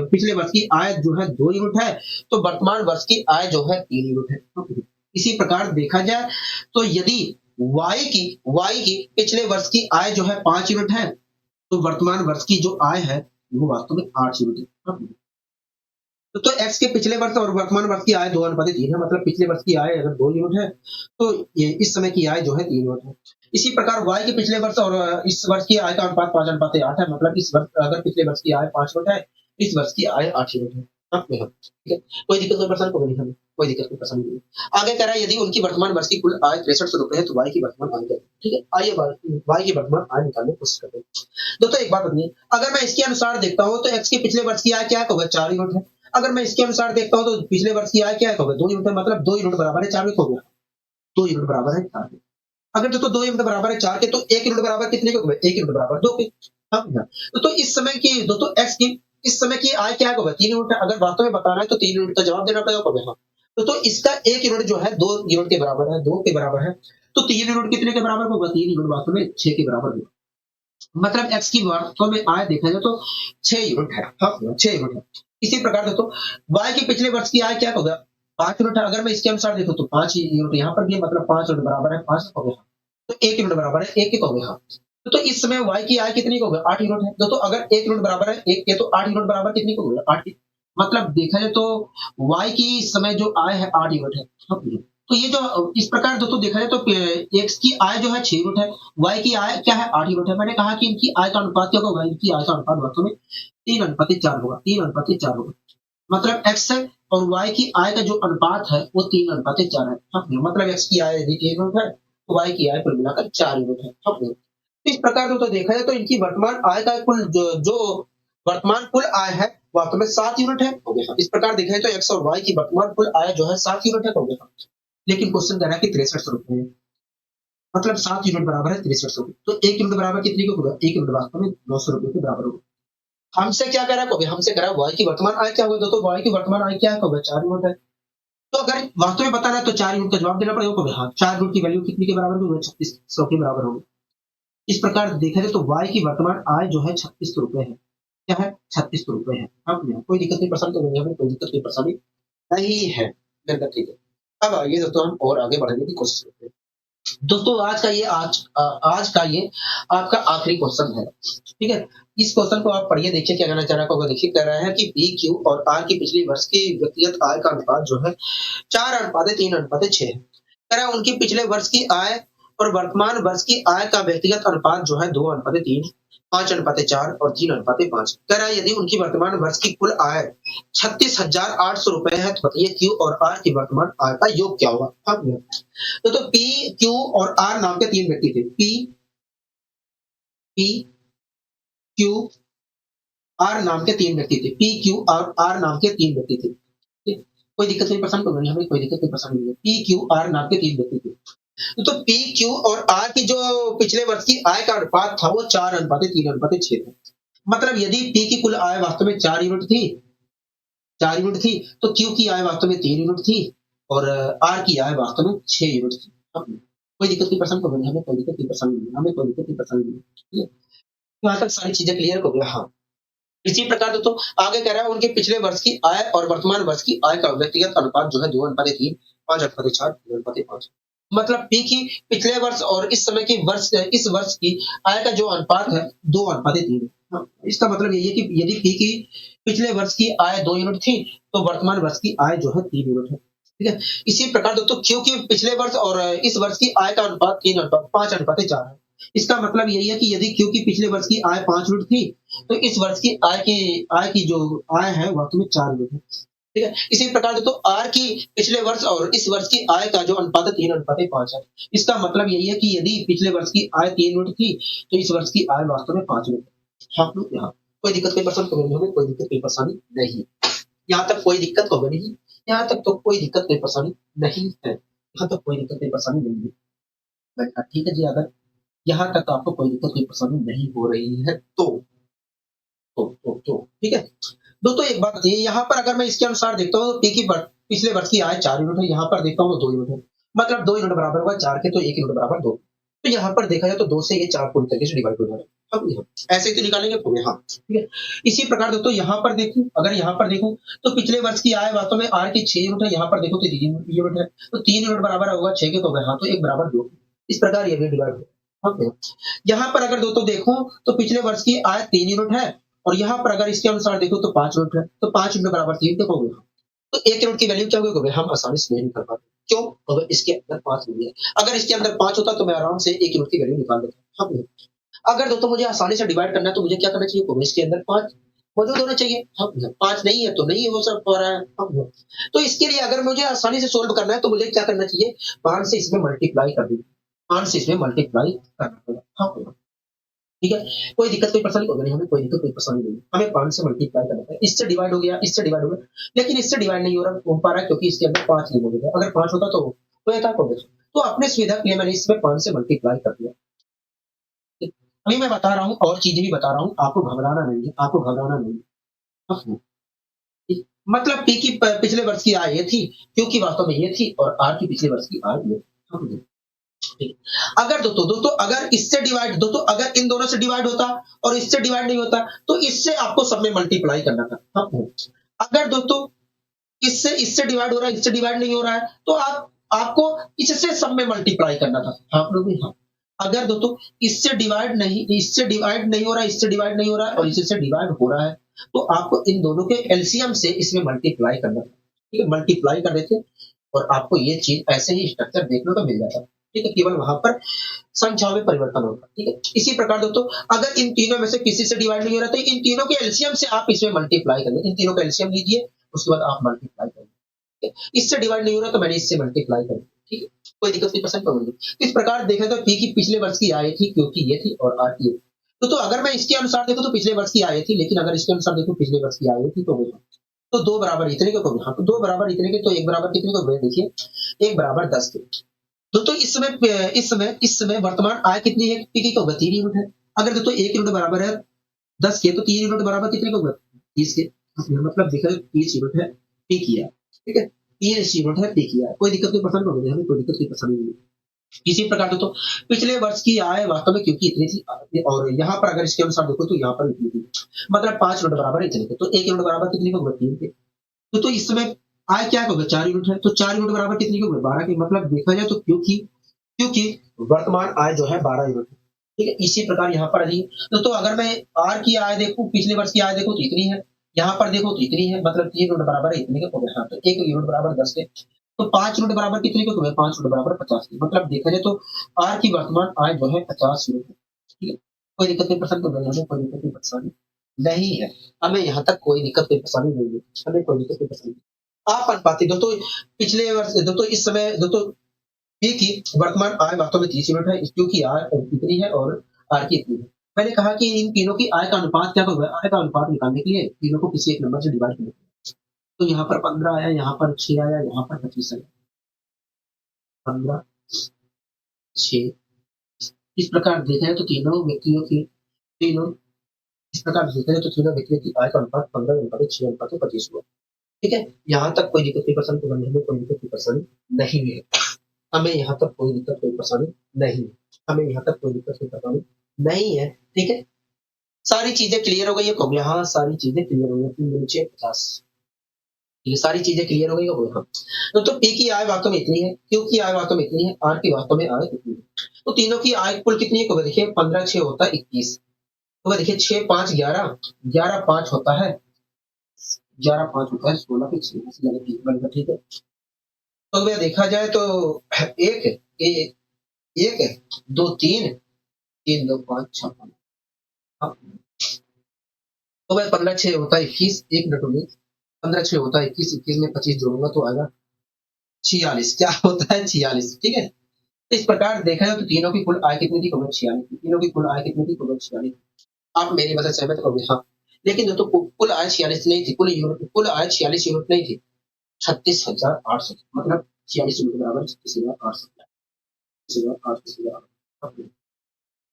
पिछले वर्ष की आय जो है 2 यूनिट है तो वर्तमान वर्ष की आय जो है 3 यूनिट है। इसी प्रकार देखा जाए तो यदि वाई की पिछले वर्ष की आय जो है 5 यूनिट है तो वर्तमान वर्ष की जो आय है वो वास्तव में 8 यूनिट है। तो एक्स के पिछले वर्ष और वर्तमान वर्ष की आय 2:3 है। मतलब पिछले वर्ष की आय अगर 2 यूनिट है तो ये इस समय की आय जो है 3 यूनिट है। इसी प्रकार वाई के पिछले वर्ष और इस वर्ष की आय का अनुपात 5:8 है। मतलब इस वर्ष अगर पिछले वर्ष की आय 5 यूनिट है, इस वर्ष की आय 8 यूनिट है। ठीक है, कोई दिक्कत कोई परेशानी को नहीं हमें कोई दिक्कत कोई परेशानी नहीं है। आगे कह रहा है यदि उनकी वर्तमान वर्ष की कुल आय 6300 है तो वाई की वर्तमान आय क्या है? ठीक है, आइए वाई की वर्तमान आय निकालने की कोशिश करते हैं। दोस्तों एक बात बताइए, अगर मैं इसके अनुसार देखता हूँ तो एक्स के पिछले वर्ष की आय क्या है? 4 यूनिट है। अगर मैं इसके अनुसार देखता हूँ तो पिछले वर्ष की आय क्या है? 2 यूनिट है। मतलब 2 यूनिट बराबर है 4 के, हो गया 2 यूनिट बराबर है 4 के। अगर दोस्तों 2 यूनिट बराबर है 4 के तो 1 यूनिट बराबर कितने के हो गए? 1 यूनिट बराबर 2 के। हाँ, तो इस समय की दोस्तों एक्स की इस समय की आय क्या है? 3 यूनिट है। अगर वास्तव में बताना है तो 3 यूनिट का जवाब देना पड़ेगा। हाँ, तो इसका 1 यूनिट जो है 2 यूनिट के बराबर है, 2 के बराबर है। तो 3 यूनिट कितने के बराबर होगा? 3 यूनिट वास्तव में 6 के बराबर होगा। मतलब एक्स की वास्तव में आय देखा जाए तो 6 यूनिट है। हाँ, 6 यूनिट है। इसी प्रकार देखो वाई के पिछले वर्ष की आय क्या होगा? 5 यूनिट है। अगर मैं इसके अनुसार देखूं तो 5 यूनिट यहाँ पर भी है। मतलब 5 यूनिट बराबर है 5 हो गया, तो 1 यूनिट बराबर है 1 के, हो गया। तो इस समय वाई की आय कितनी हो गई? 8 यूनिट है। तो अगर 1 यूनिट बराबर है 1 के तो 8 यूनिट बराबर कितनी हो गई? 8 की। मतलब देखा जाए तो वाई की इस समय जो आय है 8 यूनिट है। हाँ, तो ये जो इस प्रकार दोस्तों देखा जाए तो एक्स की आय जो है 6 यूनिट है, वाई की आय क्या है? 8 यूनिट है। मैंने कहा कि इनकी आय का अनुपात क्या होगा? इनकी आय का अनुपात वास्तव में 3:4 होगा। 3:4 होगा। मतलब एक्स और वाई की आय का जो अनुपात है वो 3:4 है। हाँ, मतलब एक्स की आय यदि 3 यूनिट है तो वाई की आय कुल मिलाकर 4 यूनिट है। हाँ, तो इस प्रकार दोस्तों देखा जाए तो इनकी वर्तमान आय का कुल जो वर्तमान कुल आय है वास्तव में 7 यूनिट है। हो गया। इस प्रकार देखा जाए तो एक्स और वाई की वर्तमान कुल आय जो है 7 यूनिट है। हो गया। लेकिन क्वेश्चन कह रहा है कि 6300 है। मतलब 7 यूनिट बराबर है 6300 के। तो 1 यूनिट बराबर कितने के होगा? 1 यूनिट वास्तव में 900 रुपए के बराबर होगा। हमसे क्या कह रहा है? हमसे कह रहा है वाई की वर्तमान आय क्या होगी? दोस्तों वाई की वर्तमान आय क्या होगा? 4 यूनिट है। तो अगर वास्तव में बताना है तो 4 यूनिट का जवाब देना पड़ेगा। हाँ, 4 यूनिट की वैल्यू कितनी के बराबर होगी? 3600 के बराबर होगी। इस प्रकार देखा जाए तो वाई की वर्तमान आय जो है 3600 रुपए है। क्या है? 3600 रुपए है। अब कोई दिक्कत नहीं परेशानी तो नहीं है, कोई दिक्कत नहीं परेशानी नहीं है। बिल्कुल ठीक है। अब आइए दोस्तों हम और आगे बढ़ने की कोशिश करते हैं। दोस्तों आज का ये आपका आखिरी क्वेश्चन है। ठीक है, इस क्वेश्चन को आप पढ़िए, देखिए क्या कहना चाह रहा होगा। देखिए कह रहा है कि पी क्यू और आर की पिछली वर्ष की व्यक्तिगत आय का अनुपात जो है 4:3:6 है। कह रहा है उनकी पिछले वर्ष की आय और वर्तमान वर्ष की आय का व्यक्तिगत अनुपात जो है 2:3, 5:4 और 3:5। कह रहा है यदि उनकी वर्तमान वर्ष की कुल आय 36,800 रुपए है तो बताइए क्यू और आर की वर्तमान आय का योग क्या होगा? हाँ, तो पी क्यू और आर नाम के 3 व्यक्ति थे। पी पी क्यू आर नाम के 3 व्यक्ति थे। पी क्यू और आर नाम के 3 व्यक्ति थे। ठीक? कोई दिक्कत नहीं परेशान को नहीं, हमें कोई दिक्कत नहीं परेशान नहीं है। पी क्यू आर नाम के 3 व्यक्ति थे। तो पी क्यू और आर की जो पिछले वर्ष की आय का अनुपात था वो 4:3:6 था। मतलब यदि पी की कुल आय वास्तव में 4 यूनिट थी, 4 यूनिट थी, तो क्यू की आय वास्तव में 3 यूनिट थी और आर की आय वास्तव में 6 यूनिट थी। अब कोई दिक्कत नहीं परेशान को नहीं, हमें कोई दिक्कत नहीं परेशान नहीं है, हमें कोई दिक्कत नहीं परेशान नहीं है। ठीक है? यहाँ तक सारी चीजें क्लियर हो गया। हाँ, इसी प्रकार दोस्तों आगे कह रहा है उनके पिछले वर्ष की आय और वर्तमान वर्ष की आय का व्यक्तिगत अनुपात जो है 2:3, 5:4, 2:5। मतलब पी की पिछले वर्ष और इस वर्ष की आय का जो अनुपात है 2:3 है। हाँ, इसका मतलब यही है कि यदि पी की पिछले वर्ष की आय 2 यूनिट थी तो वर्तमान वर्ष की आय जो है 3 यूनिट है। ठीक है। इसी प्रकार दोस्तों क्यू की पिछले वर्ष और इस वर्ष की आय का अनुपात 5:4 है। इसका मतलब यही है कि यदि क्यू की पिछले वर्ष की आय 5 यूनिट थी तो इस वर्ष की आय की जो आय है वास्तव में 4 यूनिट है। ठीक है। इसी प्रकार दोस्तों आर की पिछले वर्ष और इस वर्ष की आय का जो अनुपात है 3:5 है। इसका मतलब यही है कि यदि पिछले वर्ष की आय 3 यूनिट थी तो इस वर्ष की आय वास्तव में 5 यूनिट है। हाँ, यहाँ कोई दिक्कत कोई परेशानी कमेंट में कोई दिक्कत कोई परेशानी नहीं। यहाँ तक कोई दिक्कत होगा नहीं। यहाँ तक तो कोई दिक्कत कोई परेशानी नहीं है। यहाँ तक कोई दिक्कत कोई परेशानी नहीं है। ठीक है जी, अगर यहाँ तक आपको कोई दिक्कत कोई परेशानी नहीं हो रही है तो ठीक है। दोस्तों एक बात बताइए, यहाँ पर अगर मैं इसके अनुसार देखता हूँ पी की पिछले वर्ष की आय 4 यूनिट है, यहाँ पर देखता हूँ 2 यूनिट है। मतलब 2 यूनिट बराबर हुआ 4 के तो 1 यूनिट बराबर 2। तो यहाँ पर देखा जाए तो 2 से ये 4 पूरी तरीके से डिवाइड हो जाएगा। अब यहाँ ऐसे ही तो निकालेंगे पूरे। हाँ, ठीक है। इसी प्रकार दोस्तों यहाँ पर देखूं, अगर यहाँ पर देखूं तो पिछले वर्ष की आय वास्तव में आर की 6 यूनिट है, यहाँ पर देखो तो 3 यूनिट है। तो 3 यूनिट बराबर होगा 6 के तो हाँ तो 1 बराबर 2। इस प्रकार ये भी डिवाइड हो। यहाँ पर अगर दोस्तों देखो तो पिछले वर्ष की आय 3 यूनिट है और यहाँ पर अगर इसके अनुसार देखो तो 5 यूनिट है। तो 5 यूनिट बराबर 3 देखोगे तो 1 यूनिट की वैल्यू क्या होगी हम आसानी से नहीं निकाल पाते। क्यों? अगर इसके अंदर 5 नहीं है। अगर इसके अंदर 5 होता तो मैं आराम से 1 यूनिट की वैल्यू निकाल देता। हाँ, अगर दोस्तों मुझे आसानी से डिवाइड करना है तो मुझे क्या करना चाहिए? इसके अंदर 5 मौजूद होना चाहिए। हाँ, 5 नहीं है तो नहीं हो सक पा रहा है। हाँ, तो इसके लिए अगर मुझे आसानी से सोल्व करना है तो मुझे क्या करना चाहिए? 5 से इसमें मल्टीप्लाई कर दीजिए। 5 से इसमें मल्टीप्लाई करना पड़ेगा। हाँ, ठीक है। कोई दिक्कत कोई परेशानी होगी नहीं, हमें कोई दिक्कत कोई परेशानी नहीं। हमें 5 से मल्टीप्लाई करना है। इससे डिवाइड हो गया, इससे डिवाइड हो गया, लेकिन इससे डिवाइड नहीं हो पा रहा है क्योंकि इसके अंदर 5 नहीं मौजूद है। अगर 5 होता तो ये था प्रोग्रेस। तो अपने सुविधा के लिए मैंने इसमें 5 से मल्टीप्लाई कर दिया। अभी मैं बता रहा हूँ और चीजें भी बता रहा हूँ, आपको घबराना नहीं है, आपको घबराना नहीं है। हाँ, मतलब पी की पिछले वर्ष की आय ये थी, क्यू की वास्तव में ये थी और आर की पिछले वर्ष की आय ये थी। हाँ, अगर दोस्तों अगर इससे डिवाइड अगर इन दोनों से डिवाइड होता और इससे डिवाइड नहीं होता तो इससे आपको सब में मल्टीप्लाई करना था। हाँ, अगर दोस्तों इससे इससे डिवाइड हो रहा है, इससे डिवाइड नहीं हो रहा है तो आपको इससे सब में मल्टीप्लाई करना था। आप लोग भी हाँ। अगर दोस्तों इससे डिवाइड नहीं हो रहा है, इससे डिवाइड नहीं हो रहा है और इससे डिवाइड हो रहा है तो आपको इन दोनों के एलसीएम से इसमें मल्टीप्लाई करना था। ठीक है, मल्टीप्लाई कर देते और आपको ये चीज ऐसे ही स्ट्रक्चर देखने को मिल जाता। ठीक है, केवल वहां पर संख्याओं में परिवर्तन होगा। ठीक है, इसी प्रकार दोस्तों अगर इन तीनों में से किसी से डिवाइड नहीं हो रहा तो इन तीनों के एलसीएम से आप इसमें मल्टीप्लाई करें। इन तीनों का एलसीएम लीजिए, उसके बाद आप मल्टीप्लाई करें। इससे डिवाइड नहीं हो रहा तो मैंने इससे मल्टीप्लाई कर। ठीक है, कोई दिक्कत नहीं, पसंद करूंगी। इस प्रकार देखा तो पी की पिछले वर्ष की आय थी क्योंकि ये थी और आर की तो अगर मैं इसके अनुसार देखूं तो पिछले वर्ष की आय थी, लेकिन अगर इसके अनुसार देखूं पिछले वर्ष की आय थी तो 2 बराबर इतने के हो गए। तो 2 बराबर इतने के तो 1 बराबर कितने को हुए? देखिए 1 बराबर 10 के। दोस्तों इस समय वर्तमान आय कितनी है? पी की 3 यूनिट है। अगर दोस्तों 1 यूनिट बराबर है 10 के तो 3 यूनिट बराबर कितने को? 30 के। मतलब देखा 30 यूनिट है पी किया। ठीक है, 30 यूनिट है पी किया। कोई दिक्कत कोई परेशानी होगी? हमें कोई दिक्कत कोई परेशानी नहीं। इसी प्रकार दोस्तों पिछले वर्ष की आय वास्तव में क्योंकि इतनी थी और यहाँ पर अगर इसके अनुसार देखो तो यहाँ पर इतनी थी। मतलब 5 यूनिट बराबर इतने के तो 1 यूनिट बराबर कितने को? 3 के। तो इस समय आय क्या होगा? 4 यूनिट है तो 4 यूनिट बराबर कितनी को? 12 के। मतलब देखा जाए तो क्योंकि क्योंकि वर्तमान आय जो है 12 यूनिट है। ठीक है, इसी प्रकार यहाँ पर तो अगर मैं आर की आय देखूं, पिछले वर्ष की आय देखूं तो इतनी है, यहाँ पर देखो तो इतनी है, मतलब 3 यूनिट बराबर है इतने के। तो 1 यूनिट बराबर 10 के तो 5 यूनिट बराबर कितने के? 5 यूनिट बराबर 50 के। मतलब देखा जाए तो आर की वर्तमान आय जो है 50 यूनिट है। ठीक है, कोई दिक्कत नहीं, पसंद तो हमें कोई दिक्कत नहीं परेशानी नहीं है। हमें यहाँ तक कोई दिक्कत कोई परेशानी नहीं है। हमें कोई दिक्कत कोई परेशानी आप अनुपाती दोस्तों पिछले वर्ष दोस्तों इस समय दोस्तों पी की वर्तमान आय वास्तव में 30 यूनिट है, क्योंकि आय इतनी है और आर की इतनी है। मैंने कहा कि इन तीनों की आय का अनुपात क्या होगा? आय का अनुपात निकालने के लिए तीनों को किसी एक नंबर से डिवाइड करें। तो यहाँ पर 15 आया, यहाँ पर 6 आया, यहाँ पर 25 आया। 15 6 इस प्रकार देखा है तो तीनों इस प्रकार देखा जाए तो तीनों व्यक्तियों की आय का अनुपात 15:6:25 हुआ। ठीक है, यहाँ तक कोई दिक्कत कोई परेशानी तो हमें कोई दिक्कत कोई परेशानी नहीं है। हमें यहाँ तक कोई दिक्कत कोई परेशानी नहीं है। हमें यहाँ तक कोई दिक्कत कोई परेशानी नहीं है। ठीक है, सारी चीजें क्लियर हो गई है कब? यहाँ सारी चीजें क्लियर हो गई, 3×6 = 50। ये सारी चीजें क्लियर हो गई हो हाँ। तो पी की आय वास्तव में इतनी है, क्यू की आय वास्तव में इतनी है, आर की वास्तव में आय इतनी है। तो तीनों की आय कुल कितनी है? को देखिए 15 6 होता है 21। तो वह देखिए 6 5 11, 11 5 होता है, 11 5 होता है 16 के 6 बनकर, ठीक है। तो वह देखा जाए तो एक एक एक है, दो तीन, तीन दो पाँच छह पाँच, हाँ। तो वह 15 6 होता है 21, एक मिनट होगी, 15 6 होता है 21, 21 में 25 जोड़ूंगा तो आएगा 46। क्या होता है? 46, ठीक है। तो इस प्रकार देखा जाए तो तीनों की कुल आय कितनी थी? 46। तीनों की कुल आय कितनी थी? 46। आप मेरी मदद सहमत होंगे? हाँ। लेकिन दोस्तों कुल आय 46 नहीं थी, कुल आय 46 यूनिट नहीं थी, 36,800, मतलब 46 यूनिट के बराबर 36,800, 36,800।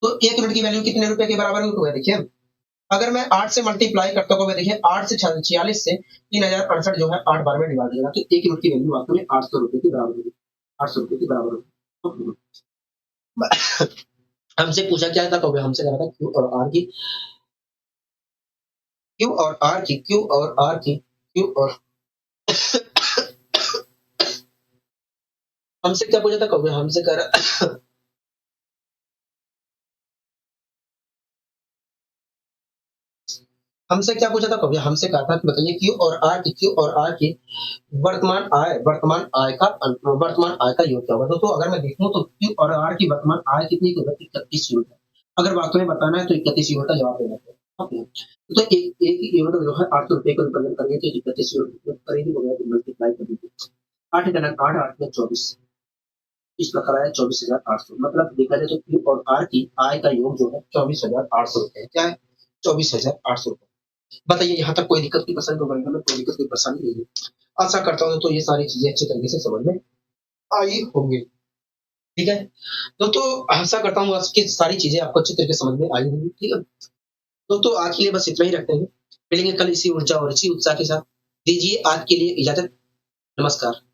तो एक यूनिट की वैल्यू कितने रुपए के बराबर हुआ? देखिए अगर मैं 8 से मल्टीप्लाई करता हूँ, देखिए 8 से 46 से 3068 जो है 8 बार में डिवाइड हो जाएगा, तो एक यूनिट की वैल्यू वास्तव में 800 रुपए की बराबर होगी, 800 रुपए की बराबर होगी। हमसे पूछा क्या था? तो हमसे कहा था क्यू और आर की, क्यू और आर की, क्यू और आर की, क्यू और हमसे क्या पूछा था? कभी हमसे कह रहा हमसे क्या पूछा था? कभी हमसे कहा था कि बताइए क्यू और आर की वर्तमान आय का योग क्या होगा? दोस्तों अगर मैं देखूं तो क्यू और आर की वर्तमान आय कितनी होगी? 31 यूनिट है। अगर वास्तव में बताना है तो 31 यूनिट का जवाब देना है। ओके। तो एक एक यूनिट जो है 800 रुपए को रिप्रेजेंट करेंगे तो 31 यूनिट करेंगे हो गया, तो मल्टीप्लाई कर दीजिए। 8 गुना 8 8 में 24, इस प्रकार आया 24,800। मतलब देखा जाए तो क्यू और आर की आय का योग जो है 24,800 रुपए है। क्या है? 24,800 रुपए। बताइए यहाँ तक कोई दिक्कत की परेशानी? तो गणित में कोई दिक्कत की परेशानी नहीं है। आशा करता हूँ तो ये सारी चीजें अच्छी तरीके से समझ में आई होंगी, ठीक है। तो आशा करता हूँ आज की सारी चीजें आपको अच्छी तरीके से समझ में आई होंगी, ठीक है। तो आज के लिए बस इतना ही रखते हैं, मिलेंगे कल इसी ऊर्जा और इसी उत्साह के साथ। दीजिए आज के लिए इजाजत। नमस्कार।